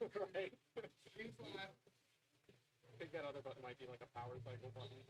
Right. I think that other button might be like a power cycle button.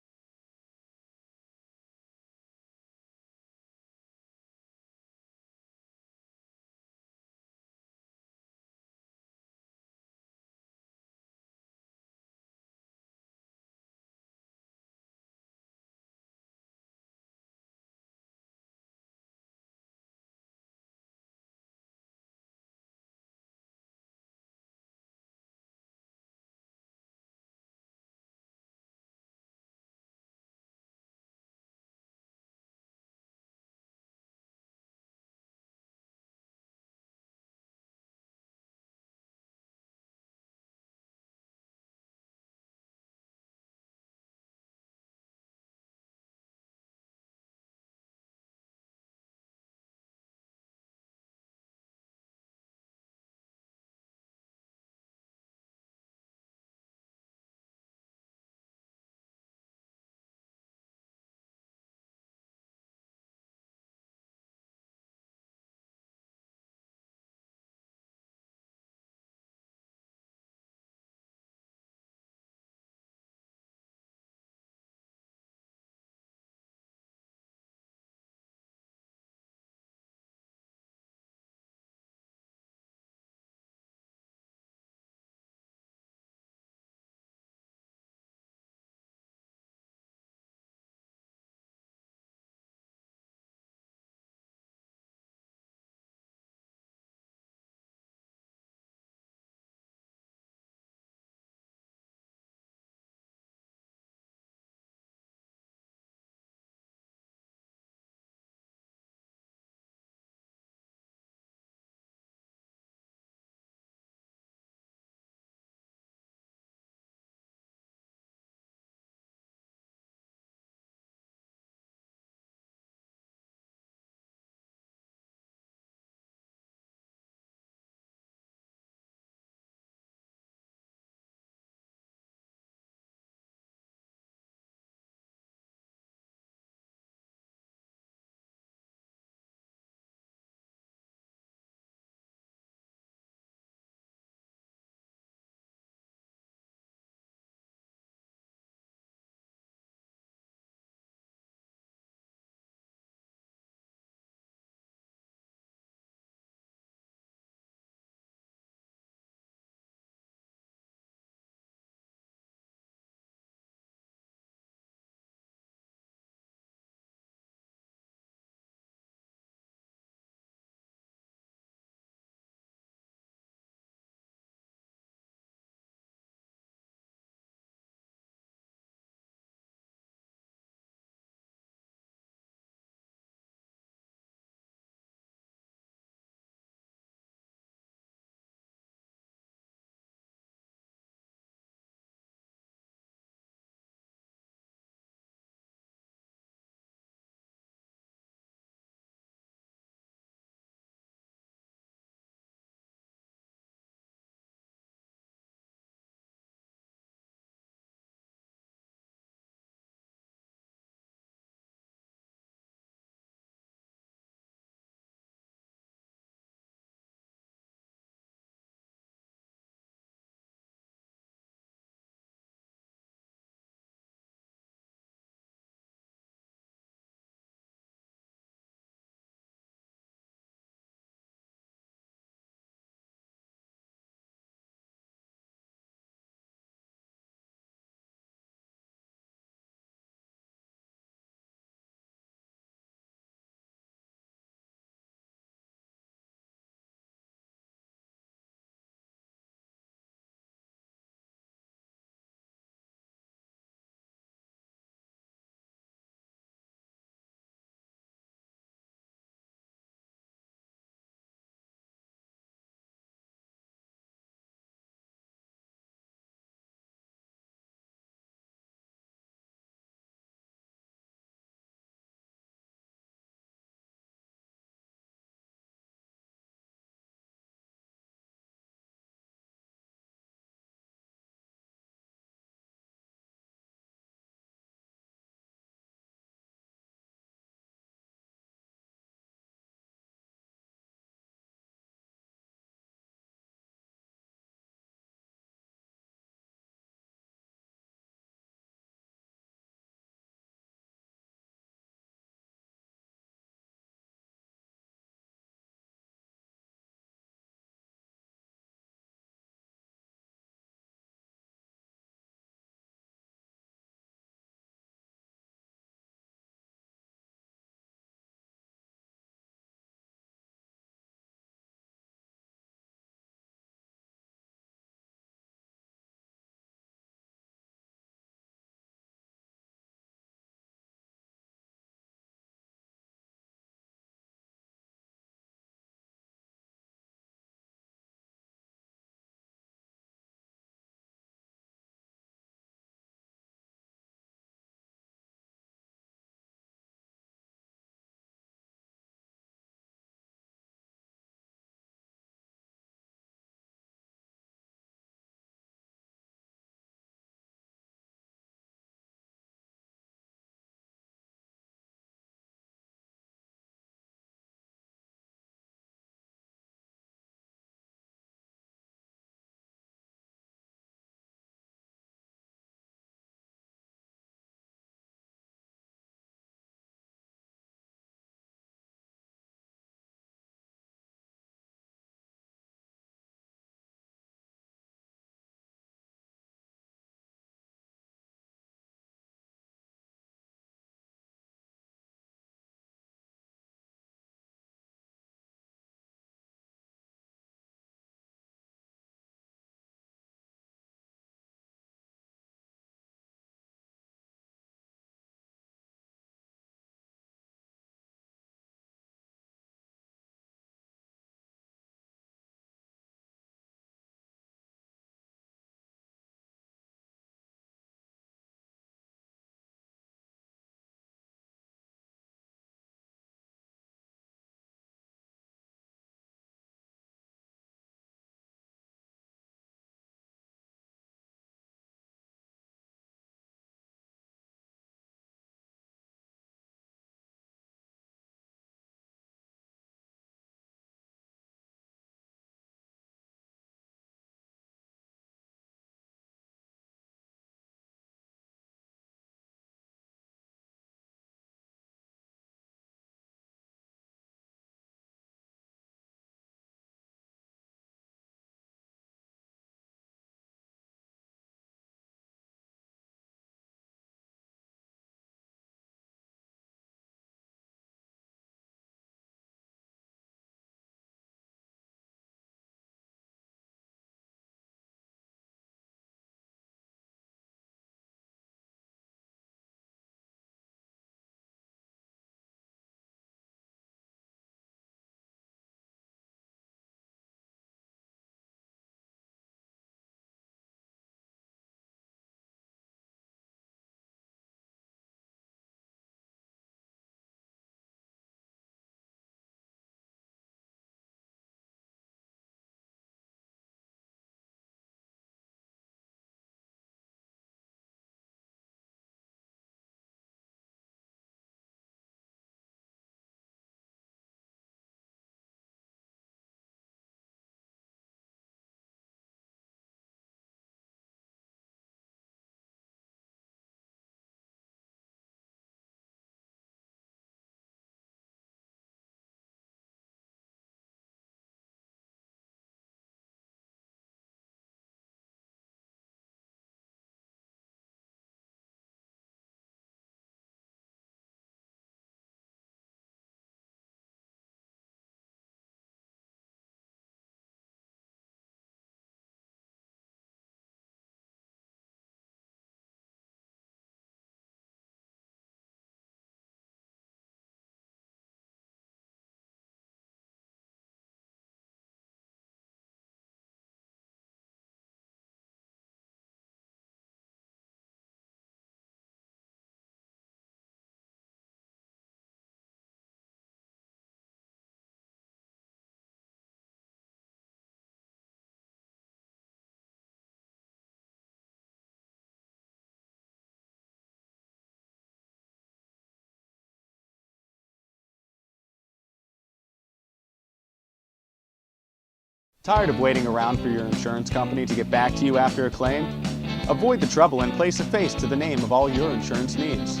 Tired of waiting around for your insurance company to get back to you after a claim? Avoid the trouble and place a face to the name of all your insurance needs.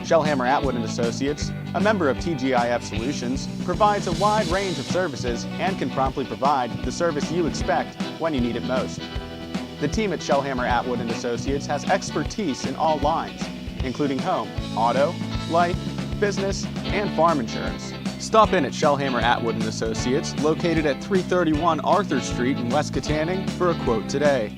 Shellhammer Atwood & Associates, a member of TGIF Solutions, provides a wide range of services and can promptly provide the service you expect when you need it most. The team at Shellhammer Atwood & Associates has expertise in all lines, including home, auto, life, business, and farm insurance. Stop in at Shellhammer Atwood & Associates, located at 331 Arthur Street in West Katanning, for a quote today.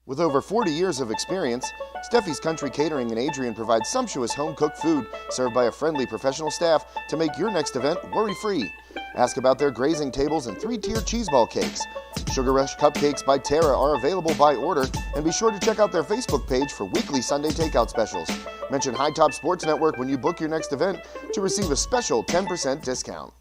With over 40 years of experience, Steffi's Country Catering in Adrian provides sumptuous home-cooked food served by a friendly professional staff to make your next event worry-free. Ask about their grazing tables and 3-tiered cheeseball cakes. Sugar Rush Cupcakes by Tara are available by order, and be sure to check out their Facebook page for weekly Sunday takeout specials. Mention High Top Sports Network when you book your next event to receive a special 10% discount.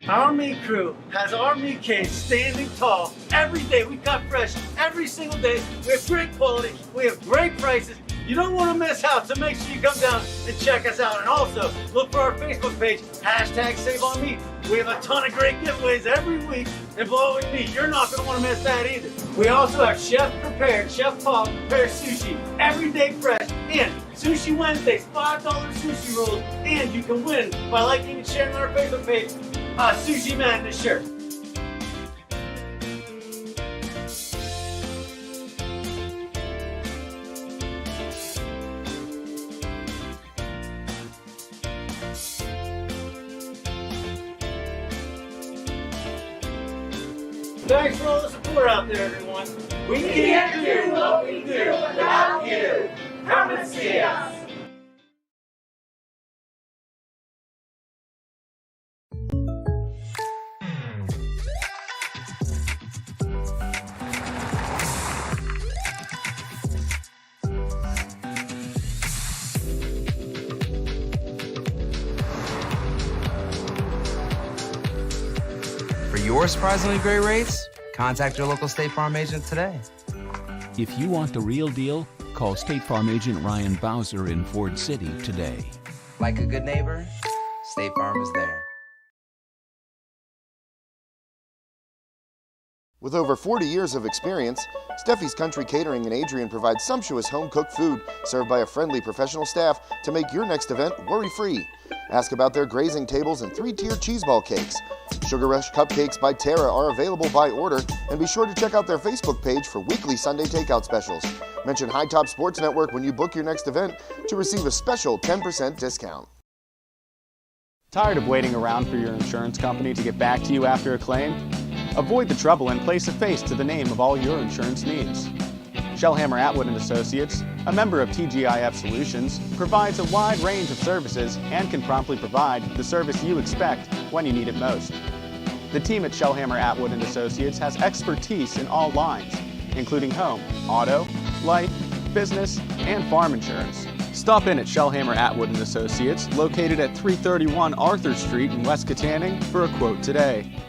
Our meat crew has our meat cage standing tall. Every day we cut fresh, every single day. We have great quality, we have great prices. You don't want to miss out, so make sure you come down and check us out. And also, look for our Facebook page, #SaveOnMeat. We have a ton of great giveaways every week involving meat. You're not going to want to miss that either. We also have chef-prepared, Chef Paul prepared sushi, everyday fresh, and Sushi Wednesdays, $5 sushi rolls, and you can win by liking and sharing on our Facebook page, Sushi Madness shirt. Thanks for all the support out there, everyone. We can't do what we do without you. Come and see us. For your surprisingly great rates, contact your local State Farm agent today. If you want the real deal, Call State Farm agent Ryan Bowser in Ford City today. Like a good neighbor, State Farm is there. With over 40 years of experience, Steffi's Country Catering in Adrian provides sumptuous home-cooked food served by a friendly professional staff to make your next event worry-free. Ask about their grazing tables and 3-tier cheese ball cakes. Sugar Rush Cupcakes by Tara are available by order, and be sure to check out their Facebook page for weekly Sunday takeout specials. Mention High Top Sports Network when you book your next event to receive a special 10% discount. Tired of waiting around for your insurance company to get back to you after a claim? Avoid the trouble and place a face to the name of all your insurance needs. Shellhammer Atwood & Associates, a member of TGIF Solutions, provides a wide range of services and can promptly provide the service you expect when you need it most. The team at Shellhammer Atwood & Associates has expertise in all lines, including home, auto, life, business, and farm insurance. Stop in at Shellhammer Atwood & Associates, located at 331 Arthur Street in West Katanning, for a quote today.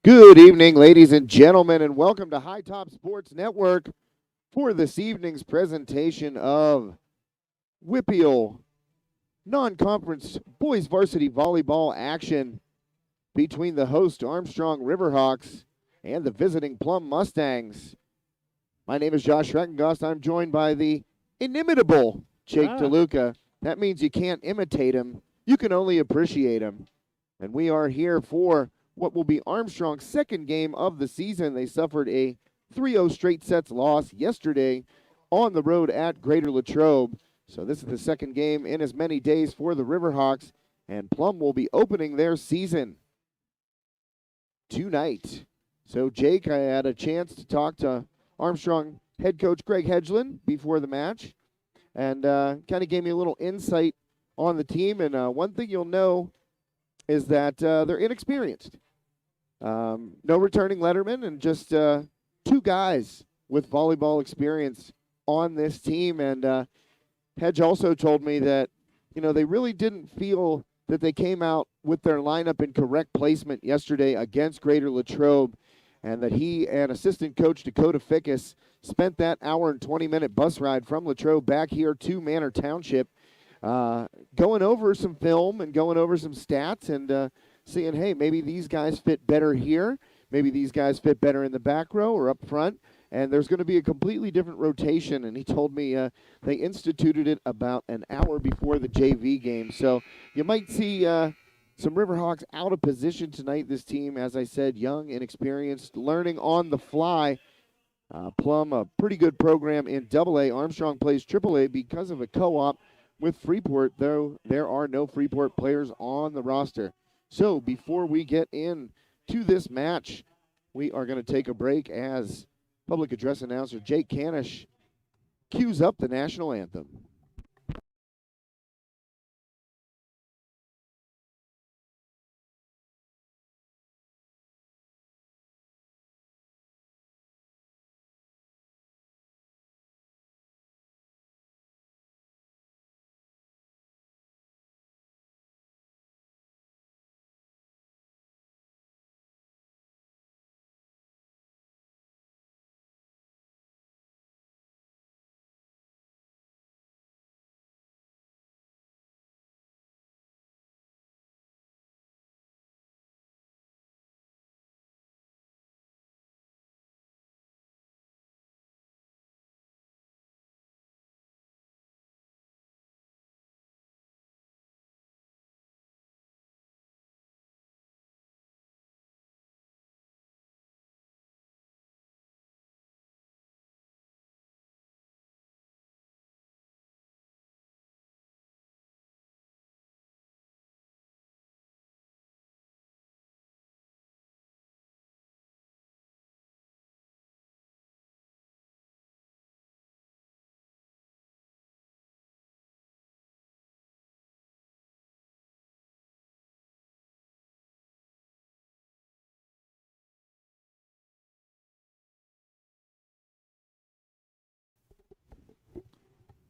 Good evening, ladies and gentlemen, and welcome to High Top Sports Network for this evening's presentation of WPIAL non-conference boys varsity volleyball action between the host Armstrong Riverhawks and the visiting Plum Mustangs. My name is Josh Schreckengost. I'm joined by the inimitable Jake DeLuca. That means you can't imitate him. You can only appreciate him. And we are here for what will be Armstrong's second game of the season. They suffered a 3-0 straight sets loss yesterday on the road at Greater Latrobe. So this is the second game in as many days for the Riverhawks, and Plum will be opening their season tonight. So Jake, I had a chance to talk to Armstrong head coach Greg Hedgeland before the match, and kind of gave me a little insight on the team. And one thing you'll know is that they're inexperienced. No returning letterman, and just two guys with volleyball experience on this team. And Hedge also told me that, they really didn't feel that they came out with their lineup in correct placement yesterday against Greater Latrobe, and that he and assistant coach Dakota Fickus spent that hour and 20-minute bus ride from Latrobe back here to Manor Township, going over some film and going over some stats and seeing, hey, maybe these guys fit better here. Maybe these guys fit better in the back row or up front. And there's going to be a completely different rotation. And he told me they instituted it about an hour before the JV game. So you might see some Riverhawks out of position tonight. This team, as I said, young, inexperienced, learning on the fly. Plum, a pretty good program in AA. Armstrong plays AAA because of a co-op with Freeport, though there are no Freeport players on the roster. So before we get into this match, we are going to take a break as public address announcer Jake Canish cues up the national anthem.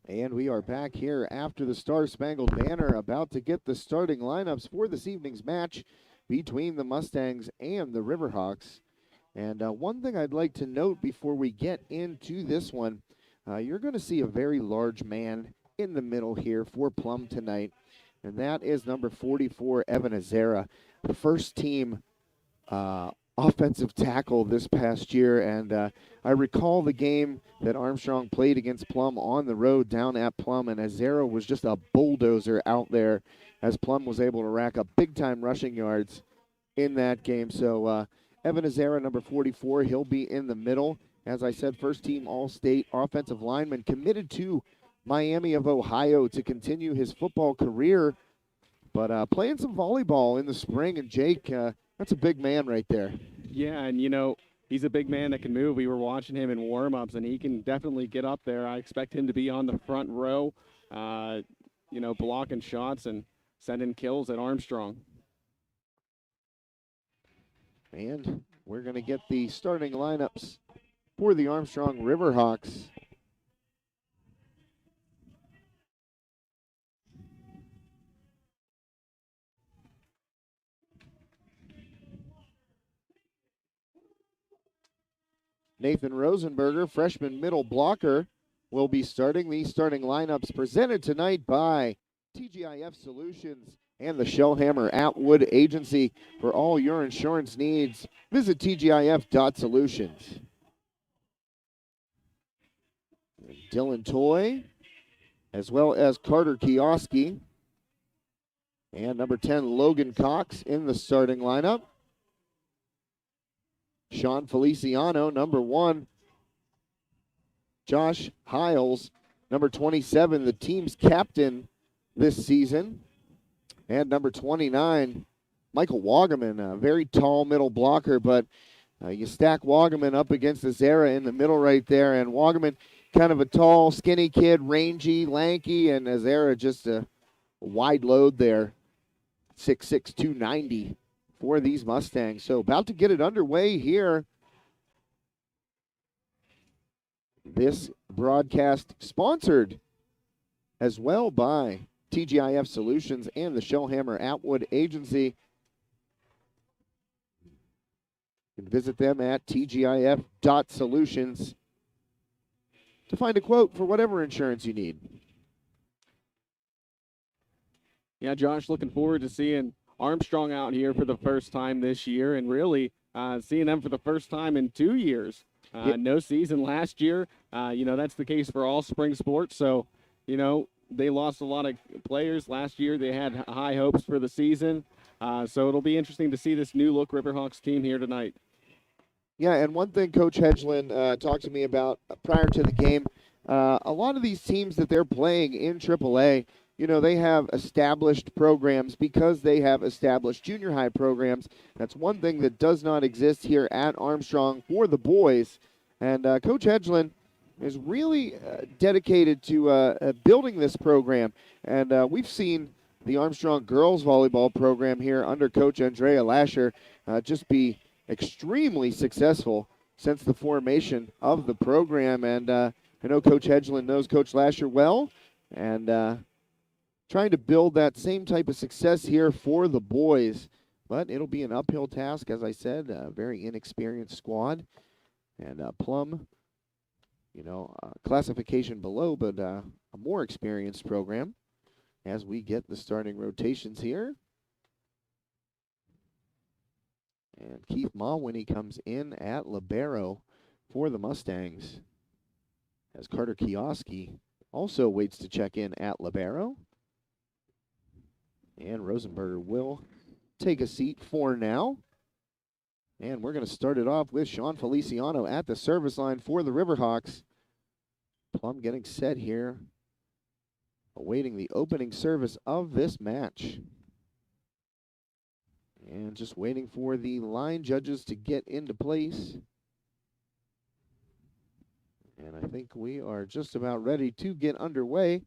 And we are back here after the Star-Spangled Banner, about to get the starting lineups for this evening's match between the Mustangs and the Riverhawks. And one thing I'd like to note before we get into this one, you're going to see a very large man in the middle here for Plum tonight, and that is number 44, Evan Azera, the first team offensive tackle this past year. And I recall the game that Armstrong played against Plum on the road down at Plum, and Azera was just a bulldozer out there as Plum was able to rack up big-time rushing yards in that game. So Evan Azera, number 44, he'll be in the middle. As I said, first-team All-State offensive lineman, committed to Miami of Ohio to continue his football career, but playing some volleyball in the spring. And Jake, that's a big man right there. Yeah, and he's a big man that can move. We were watching him in warm-ups, and he can definitely get up there. I expect him to be on the front row, blocking shots and sending kills at Armstrong. And we're going to get the starting lineups for the Armstrong Riverhawks. Nathan Rosenberger, freshman middle blocker, will be starting. These starting lineups presented tonight by TGIF Solutions and the Shellhammer Atwood Agency. For all your insurance needs, visit tgif.solutions. Dylan Toy, as well as Carter Kioski, and number 10, Logan Cox in the starting lineup. Sean Feliciano, number 1. Josh Hiles, number 27, the team's captain this season. And number 29, Michael Wagaman, a very tall middle blocker, but you stack Wagaman up against Azera in the middle right there, and Wagaman, kind of a tall, skinny kid, rangy, lanky, and Azera just a wide load there, 6'6", 290 for these Mustangs. So about to get it underway here. This broadcast sponsored as well by TGIF Solutions and the Shellhammer Atwood Agency. You can visit them at tgif.solutions to find a quote for whatever insurance you need. Yeah, Josh, looking forward to seeing Armstrong out here for the first time this year, and really seeing them for the first time in 2 years. No season last year. That's the case for all spring sports. So, they lost a lot of players last year. They had high hopes for the season. So it'll be interesting to see this new look Riverhawks team here tonight. Yeah, and one thing Coach Hedgeland talked to me about prior to the game, a lot of these teams that they're playing in AAA, they have established programs because they have established junior high programs. That's one thing that does not exist here at Armstrong for the boys. And Coach Hedgeland is really dedicated to building this program. And we've seen the Armstrong girls volleyball program here under Coach Andrea Lasher just be extremely successful since the formation of the program. And I know Coach Hedgeland knows Coach Lasher well, and trying to build that same type of success here for the boys. But it'll be an uphill task, as I said, a very inexperienced squad. And Plum, classification below, but a more experienced program as we get the starting rotations here. And Keith Mawhinney comes in at libero for the Mustangs, as Carter Kioski also waits to check in at libero. And Rosenberger will take a seat for now. And we're going to start it off with Sean Feliciano at the service line for the Riverhawks. Plum getting set here, awaiting the opening service of this match. And just waiting for the line judges to get into place. And I think we are just about ready to get underway.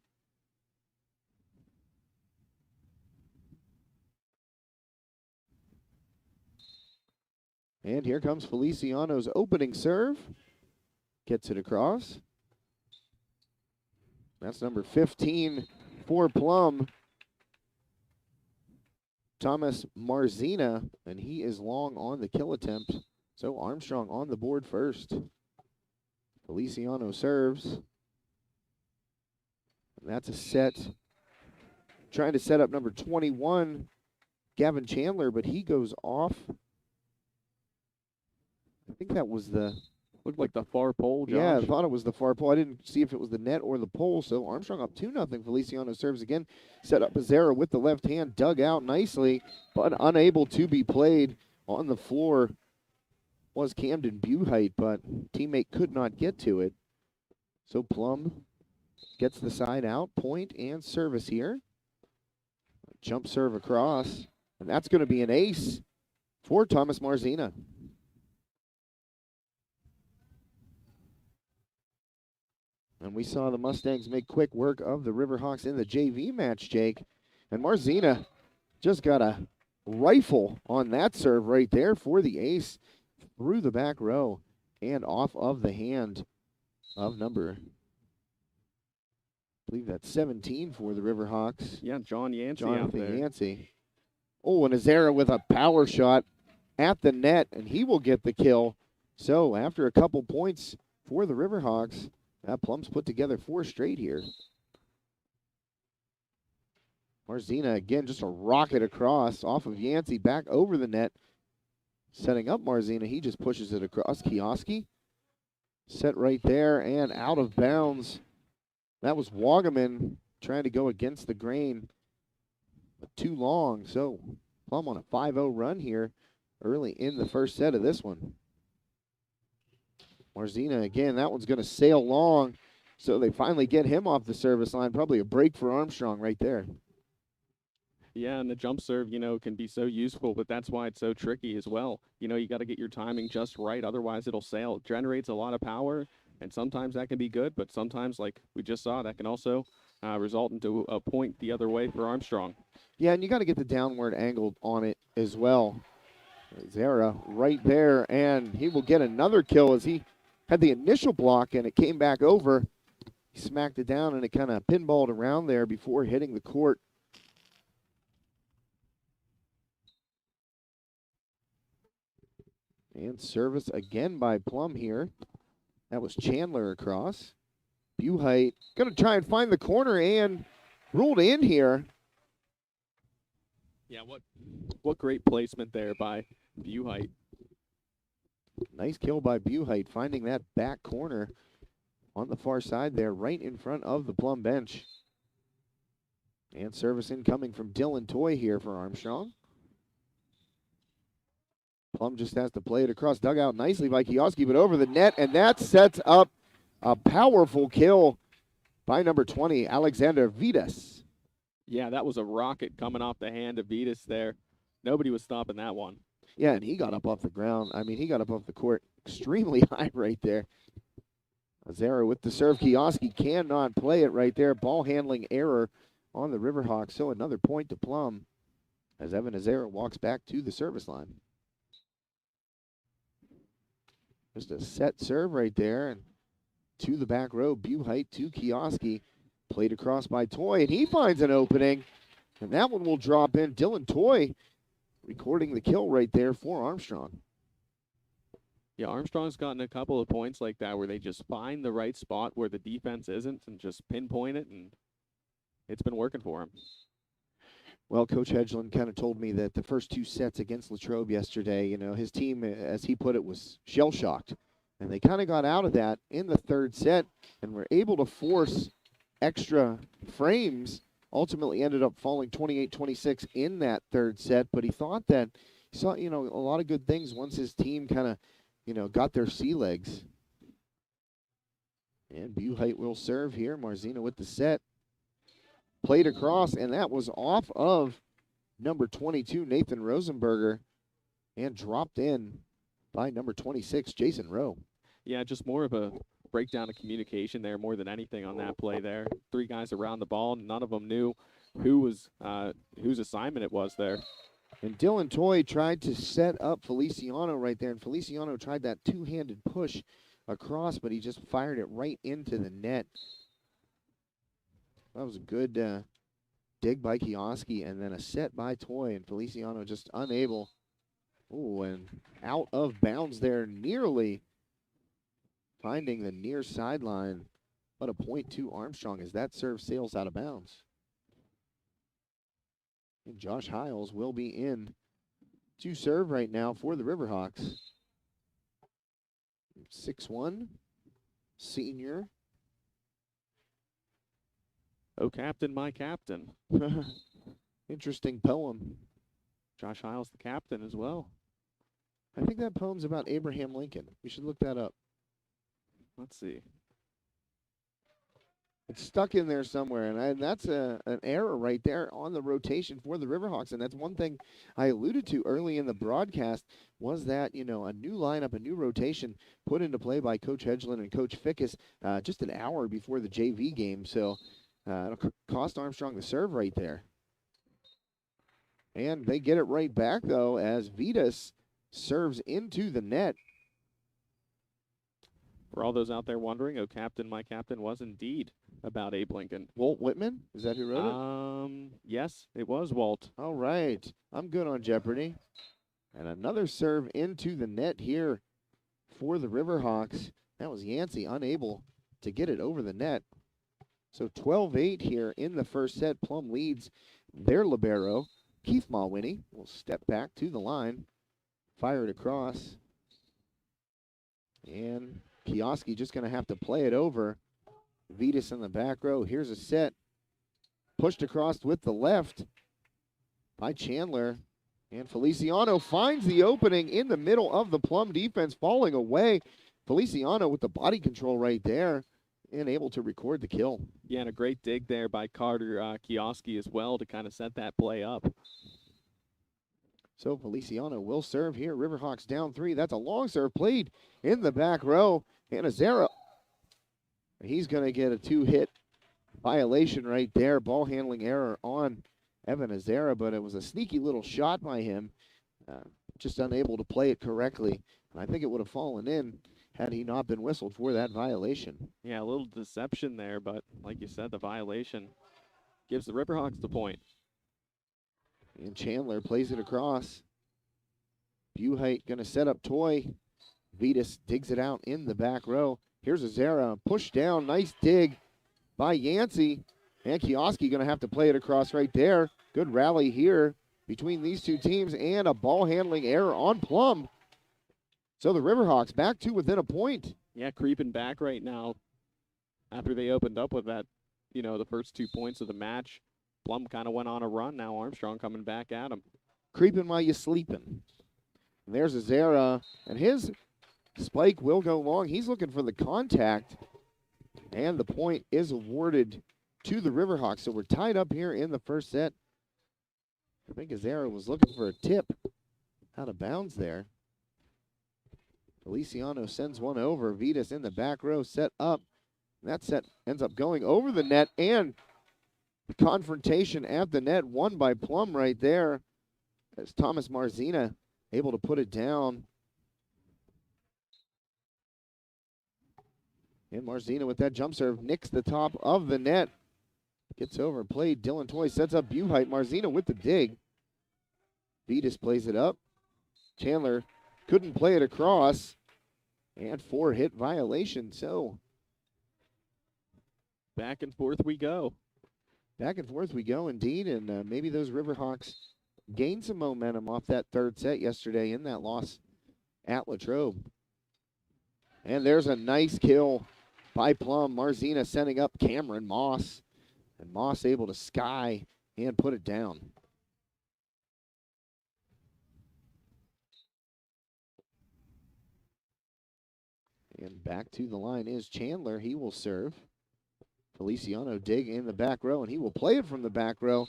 And here comes Feliciano's opening serve. Gets it across. That's number 15 for Plum, Thomas Marzina, and he is long on the kill attempt. So Armstrong on the board first. Feliciano serves. And that's a set. Trying to set up number 21, Gavin Chandler, but he goes off. I think that was looked like the far pole, Josh. Yeah, I thought it was the far pole. I didn't see if it was the net or the pole. So Armstrong up 2-0. Feliciano serves again. Set up Azera with the left hand. Dug out nicely, but unable to be played. On the floor was Camden Buhite, but teammate could not get to it. So Plum gets the side out. Point and service here. Jump serve across. And that's going to be an ace for Thomas Marzina. And we saw the Mustangs make quick work of the Riverhawks in the JV match, Jake. And Marzina just got a rifle on that serve right there for the ace through the back row and off of the hand of number, I believe that's 17 for the Riverhawks. Yeah, John Yancey Jonathan out there. Yancey. Oh, and Azera with a power shot at the net, and he will get the kill So after a couple points for the Riverhawks, Plum's put together 4 straight here. Marzina again, just a rocket across off of Yancey, back over the net. Setting up Marzina, he just pushes it across. Kioski set right there and out of bounds. That was Wagaman trying to go against the grain, but too long. So Plum on a 5-0 run here early in the first set of this one. Marzina again, that one's going to sail long. So they finally get him off the service line. Probably a break for Armstrong right there. Yeah, and the jump serve, can be so useful, but that's why it's so tricky as well. You got to get your timing just right, otherwise it'll sail. It generates a lot of power, and sometimes that can be good, but sometimes, like we just saw, that can also result into a point the other way for Armstrong. Yeah, and you got to get the downward angle on it as well. Zara right there, and he will get another kill as he had the initial block, and it came back over. He smacked it down, and it kind of pinballed around there before hitting the court. And service again by Plum here. That was Chandler across. Buhite going to try and find the corner and ruled in here. Yeah, what great placement there by Buhite. Nice kill by Buhite, finding that back corner on the far side there, right in front of the Plum bench. And service incoming from Dylan Toy here for Armstrong. Plum just has to play it across, dug out nicely by Kioski, but over the net, and that sets up a powerful kill by number 20, Alexander Vitas. Yeah, that was a rocket coming off the hand of Vitas there. Nobody was stopping that one. Yeah, and he got up off the ground. I mean, he got up off the court extremely high right there. Azera with the serve. Kioski cannot play it right there. Ball handling error on the Riverhawks. So another point to Plum as Evan Azera walks back to the service line. Just a set serve right there, and to the back row, Buhite to Kioski. Played across by Toy, and he finds an opening, and that one will drop in. Dylan Toy recording the kill right there for Armstrong. Yeah, Armstrong's gotten a couple of points like that where they just find the right spot where the defense isn't and just pinpoint it, and it's been working for him. Well, Coach Hedgeland kind of told me that the first 2 sets against Latrobe yesterday, his team, as he put it, was shell-shocked. And they kind of got out of that in the third set and were able to force extra frames. Ultimately ended up falling 28-26 in that third set. But he thought that he saw, a lot of good things once his team kind of, got their sea legs. And Buhite will serve here. Marzina with the set. Played across, and that was off of number 22, Nathan Rosenberger, and dropped in by number 26, Jason Rowe. Yeah, just more of a breakdown of communication there more than anything on that play there. 3 guys around the ball, none of them knew whose assignment it was there. And Dylan Toy tried to set up Feliciano right there, and Feliciano tried that 2-handed push across, but he just fired it right into the net. That was a good dig by Kioski, and then a set by Toy, and Feliciano just unable. Oh, and out of bounds there, nearly finding the near sideline. But a point to Armstrong as that serve sails out of bounds. And Josh Hiles will be in to serve right now for the Riverhawks. 6'1", senior. Oh, captain, my captain. Interesting poem. Josh Hiles, the captain, as well. I think that poem's about Abraham Lincoln. We should look that up. Let's see. It's stuck in there somewhere, and that's an error right there on the rotation for the Riverhawks. And that's one thing I alluded to early in the broadcast was that, a new lineup, a new rotation put into play by Coach Hedgeland and Coach Fickus just an hour before the JV game. So it'll cost Armstrong the serve right there. And they get it right back, though, as Vitas serves into the net. For all those out there wondering, oh, captain, my captain was indeed about Abe Lincoln. Walt Whitman? Is that who wrote it? Yes, it was Walt. All right. I'm good on Jeopardy. And another serve into the net here for the Riverhawks. That was Yancey unable to get it over the net. So 12-8 here in the first set. Plum leads their libero. Keith Mawhinney will step back to the line, fire it across. And Kioski just going to have to play it over. Vitas in the back row. Here's a set. Pushed across with the left by Chandler. And Feliciano finds the opening in the middle of the Plum defense, falling away. Feliciano with the body control right there and able to record the kill. Yeah, and a great dig there by Carter Kioski as well to kind of set that play up. So Feliciano will serve here. Riverhawks down 3. That's a long serve played in the back row. And Azera, he's going to get a 2-hit violation right there. Ball handling error on Evan Azera, but it was a sneaky little shot by him. Just unable to play it correctly. And I think it would have fallen in had he not been whistled for that violation. Yeah, a little deception there, but like you said, the violation gives the Riverhawks the point. And Chandler plays it across. Buhite going to set up Toy. Vitas digs it out in the back row. Here's Azera, push down, nice dig by Yancey. And Kioski going to have to play it across right there. Good rally here between these two teams and a ball handling error on Plum. So the Riverhawks back to within a point. Yeah, creeping back right now after they opened up with that, the first 2 points of the match. Plum kind of went on a run. Now Armstrong coming back at him. Creeping while you sleeping. And there's Azera, and his spike will go long. He's looking for the contact, and the point is awarded to the Riverhawks. So we're tied up here in the first set. I think Azera was looking for a tip out of bounds there. Feliciano sends one over. Vitas in the back row set up. That set ends up going over the net, and the confrontation at the net won by Plum right there as Thomas Marzina able to put it down. And Marzina with that jump serve nicks the top of the net. Gets over, played. Dylan Toy sets up Buhite. Marzina with the dig. Vitas plays it up. Chandler couldn't play it across. And 4-hit violation. So back and forth we go. Back and forth we go indeed. And maybe those Riverhawks gained some momentum off that third set yesterday in that loss at Latrobe. And there's a nice kill by Plum. Marzina sending up Cameron Moss. And Moss able to sky and put it down. And back to the line is Chandler. He will serve. Feliciano dig in the back row, and he will play it from the back row.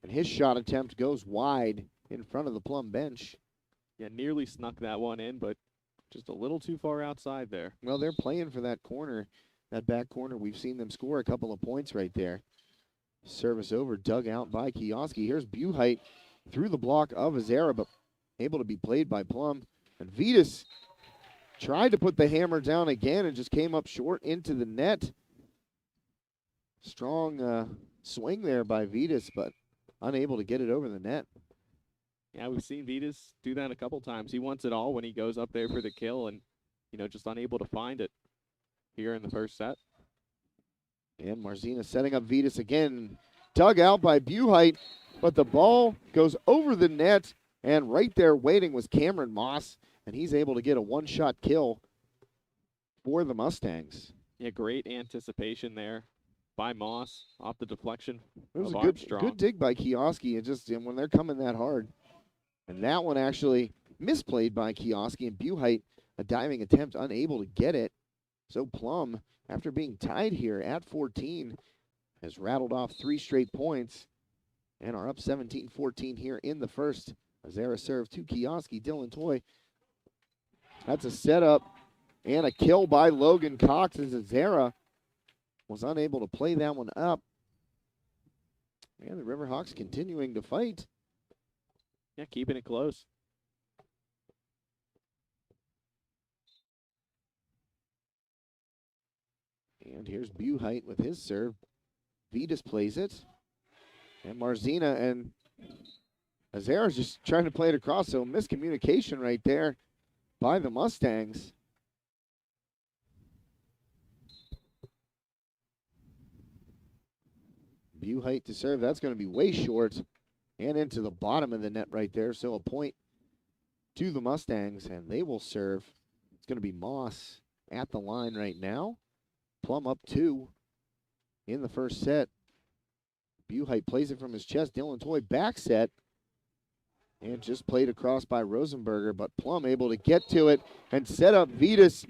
And his shot attempt goes wide in front of the Plum bench. Yeah, nearly snuck that one in, but just a little too far outside there. Well, they're playing for that corner, that back corner. We've seen them score a couple of points right there. Service over, dug out by Kioski. Here's Buhite through the block of Azera, but able to be played by Plum. And Vitas tried to put the hammer down again and just came up short into the net. Strong swing there by Vitas, but unable to get it over the net. Yeah, we've seen Vitas do that a couple times. He wants it all when he goes up there for the kill and, just unable to find it here in the first set. And Marzina setting up Vitas again. Dug out by Buhite, but the ball goes over the net, and right there waiting was Cameron Moss, and he's able to get a one-shot kill for the Mustangs. Yeah, great anticipation there by Moss off the deflection It was of a Armstrong. good dig by Kioski, and when they're coming that hard. And that one actually misplayed by Kioski, and Buhite, a diving attempt, unable to get it. So Plum, after being tied here at 14, has rattled off 3 straight points and are up 17-14 here in the first. Azera serve to Kioski. Dylan Toy. That's a setup and a kill by Logan Cox as Azera was unable to play that one up. And the Riverhawks continuing to fight. Yeah, keeping it close. And here's Buhite with his serve. Vitas plays it. And Marzina and Azera's just trying to play it across, so miscommunication right there. by the Mustangs. Buhite to serve. That's going to be way short and into the bottom of the net right there. So a point to the Mustangs, and they will serve. It's going to be Moss at the line right now. Plum up 2 in the first set. Buhite plays it from his chest. Dylan Toy back set. And just played across by Rosenberger, but Plum able to get to it and set up Vitas,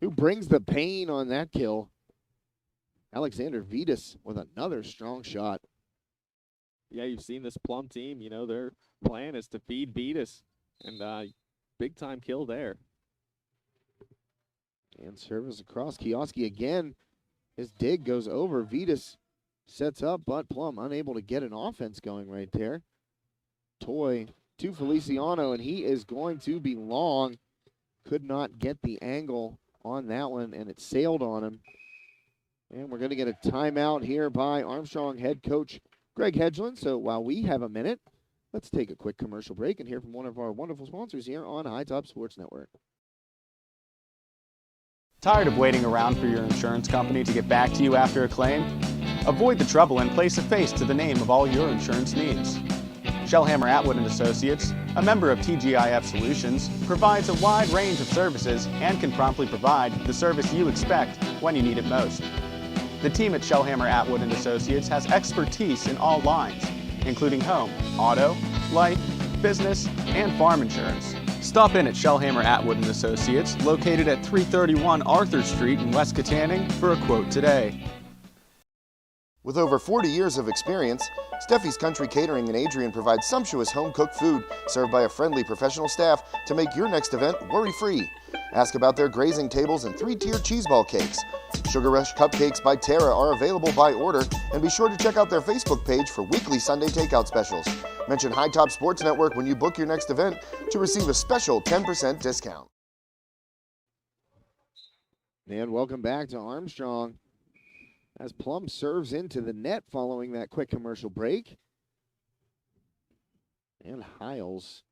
who brings the pain on that kill. Alexander Vitas with another strong shot. Yeah, you've seen this Plum team. You know, their plan is to feed Vitas, and big time kill there. And service across. Kioski again. His dig goes over. Vitas sets up, but Plum unable to get an offense going right there. Toy to Feliciano, and he is going to be long. Could not get the angle on that one, and it sailed on him. And we're going to get a timeout here by Armstrong head coach Greg Hedgeland. So while we have a minute, let's take a quick commercial break and hear from one of our wonderful sponsors here on High Top Sports Network. Tired of waiting around for your insurance company to get back to you after a claim? Avoid the trouble and place a face to the name of all your insurance needs. Shellhammer Atwood & Associates, a member of TGIF Solutions, provides a wide range of services and can promptly provide the service you expect when you need it most. The team at Shellhammer Atwood & Associates has expertise in all lines, including home, auto, life, business, and farm insurance. Stop in at Shellhammer Atwood & Associates, located at 331 Arthur Street in West Katanning, for a quote today. With over 40 years of experience, Steffi's Country Catering in Adrian provides sumptuous home-cooked food served by a friendly professional staff to make your next event worry-free. Ask about their grazing tables and 3-tier cheeseball cakes. Sugar Rush Cupcakes by Tara are available by order, and be sure to check out their Facebook page for weekly Sunday takeout specials. Mention High Top Sports Network when you book your next event to receive a special 10% discount. And welcome back to Armstrong as Plum serves into the net following that quick commercial break. And Hiles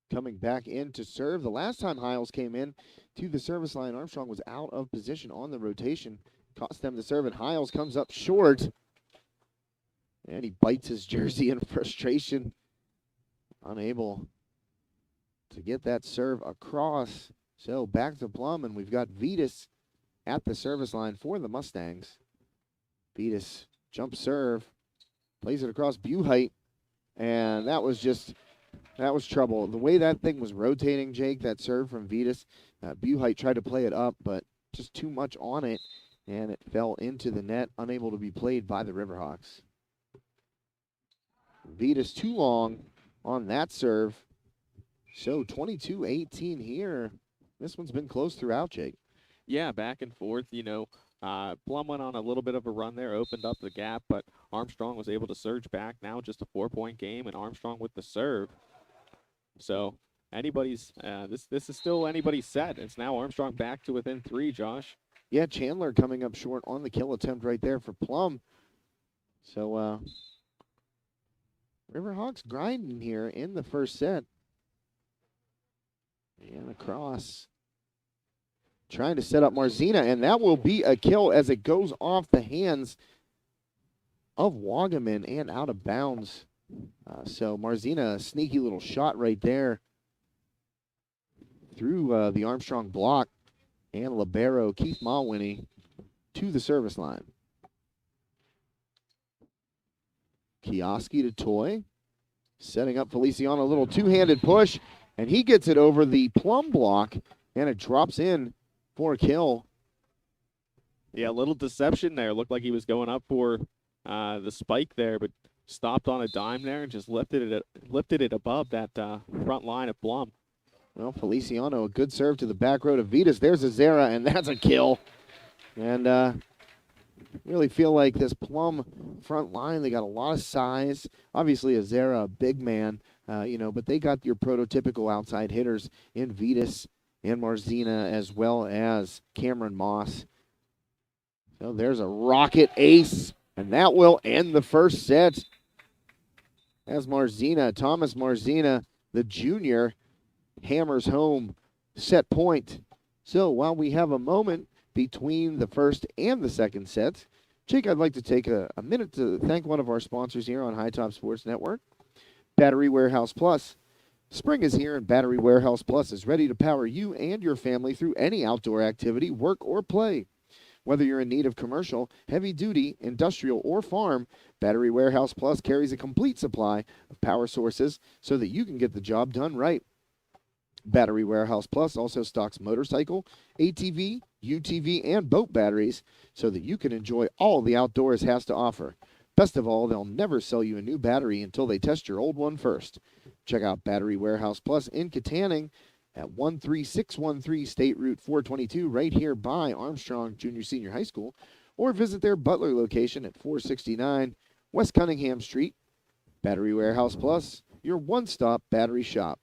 coming back in to serve. The last time Hiles came in to the service line, Armstrong was out of position on the rotation. Cost them the serve, and Hiles comes up short. And he bites his jersey in frustration. Unable to get that serve across. So back to Plum, and we've got Vitas at the service line for the Mustangs. Vitas jump serve, plays it across Buhite, and that was trouble. The way that thing was rotating, Jake, that serve from Vitas, Buhite tried to play it up, but just too much on it, and it fell into the net, unable to be played by the Riverhawks. Vitas too long on that serve. So 22-18 here. This one's been close throughout, Jake. Yeah, back and forth, you know. Plum went on a little bit of a run there, opened up the gap, but Armstrong was able to surge back. Now just a 4-point game, and Armstrong with the serve. So anybody's this is still anybody's set. It's now Armstrong back to within 3, Josh. Yeah, Chandler coming up short on the kill attempt right there for Plum. So Riverhawks grinding here in the first set. And across. Trying to set up Marzina, and that will be a kill as it goes off the hands of Wagaman and out of bounds. So Marzina, a sneaky little shot right there through the Armstrong block, and libero Keith Mawhinney to the service line. Kioski to Toy, setting up Feliciano, a little two-handed push, and he gets it over the Plum block, and it drops in for a kill. Yeah, a little deception there. Looked like he was going up for the spike there, but stopped on a dime there and just lifted it above that front line of Plum. Well, Feliciano, a good serve to the back row to Vitas. There's Azera, and that's a kill. And really feel like this Plum front line, they got a lot of size. Obviously, Azera, a big man, but they got your prototypical outside hitters in Vitas and Marzina, as well as Cameron Moss. So there's a rocket ace, and that will end the first set. As Thomas Marzina, the junior, hammers home set point. So while we have a moment between the first and the second set, Jake, I'd like to take a minute to thank one of our sponsors here on High Top Sports Network, Battery Warehouse Plus. Spring is here, and Battery Warehouse Plus is ready to power you and your family through any outdoor activity, work, or play. Whether you're in need of commercial, heavy-duty, industrial, or farm, Battery Warehouse Plus carries a complete supply of power sources so that you can get the job done right. Battery Warehouse Plus also stocks motorcycle, ATV, UTV, and boat batteries so that you can enjoy all the outdoors has to offer. Best of all, they'll never sell you a new battery until they test your old one first. Check out Battery Warehouse Plus in Katanning at 13613 State Route 422 right here by Armstrong Junior Senior High School, or visit their Butler location at 469 West Cunningham Street. Battery Warehouse Plus, your one-stop battery shop.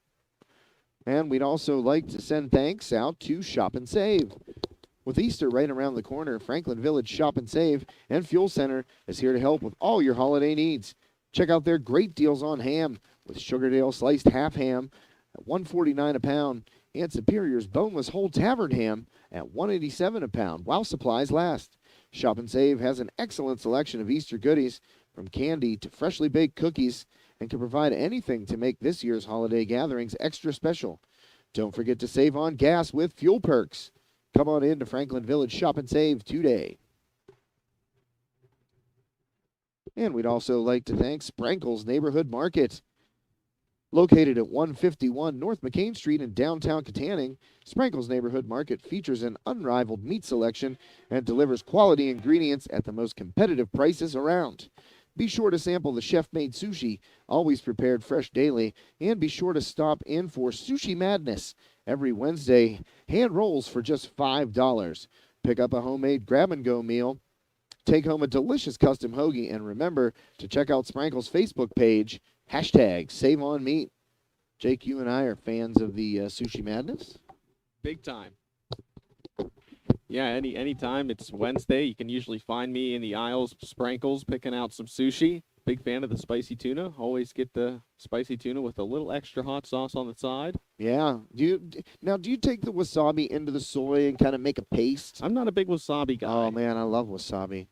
And we'd also like to send thanks out to Shop and Save. With Easter right around the corner, Franklin Village Shop and Save and Fuel Center is here to help with all your holiday needs. Check out their great deals on ham with Sugardale sliced half ham at $1.49 a pound and Superior's boneless whole tavern ham at $1.87 a pound while supplies last. Shop and Save has an excellent selection of Easter goodies from candy to freshly baked cookies and can provide anything to make this year's holiday gatherings extra special. Don't forget to save on gas with Fuel Perks. Come on in to Franklin Village Shop and Save today. And we'd also like to thank Sprankle's Neighborhood Market. Located at 151 North McCain Street in downtown Katanning, Sprankle's Neighborhood Market features an unrivaled meat selection and delivers quality ingredients at the most competitive prices around. Be sure to sample the chef-made sushi, always prepared fresh daily, and be sure to stop in for Sushi Madness every Wednesday. Hand rolls for just $5. Pick up a homemade grab-and-go meal. Take home a delicious custom hoagie, and remember to check out Sprankle's Facebook page, #SaveOnMeat. Jake, you and I are fans of the Sushi Madness. Big time. Yeah, anytime it's Wednesday, you can usually find me in the aisles of Sprankles picking out some sushi. Big fan of the spicy tuna. Always get the spicy tuna with a little extra hot sauce on the side. Yeah. Do you take the wasabi into the soy and kind of make a paste? I'm not a big wasabi guy. Oh man, I love wasabi.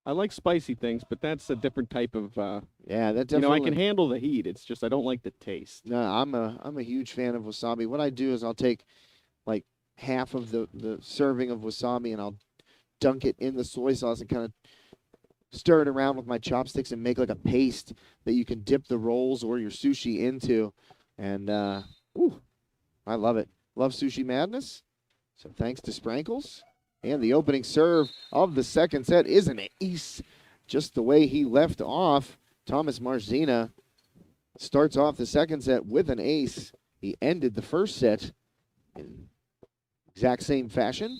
I like spicy things, but that's a different type of. Yeah, that definitely. You know, I can handle the heat. It's just I don't like the taste. No, I'm a huge fan of wasabi. What I do is I'll take like half of the serving of wasabi and I'll dunk it in the soy sauce and kind of stir it around with my chopsticks and make like a paste that you can dip the rolls or your sushi into. And I love it. Love Sushi Madness. So thanks to Sprankles. And the opening serve of the second set is an ace. Just the way he left off. Thomas Marzina starts off the second set with an ace. He ended the first set in exact same fashion.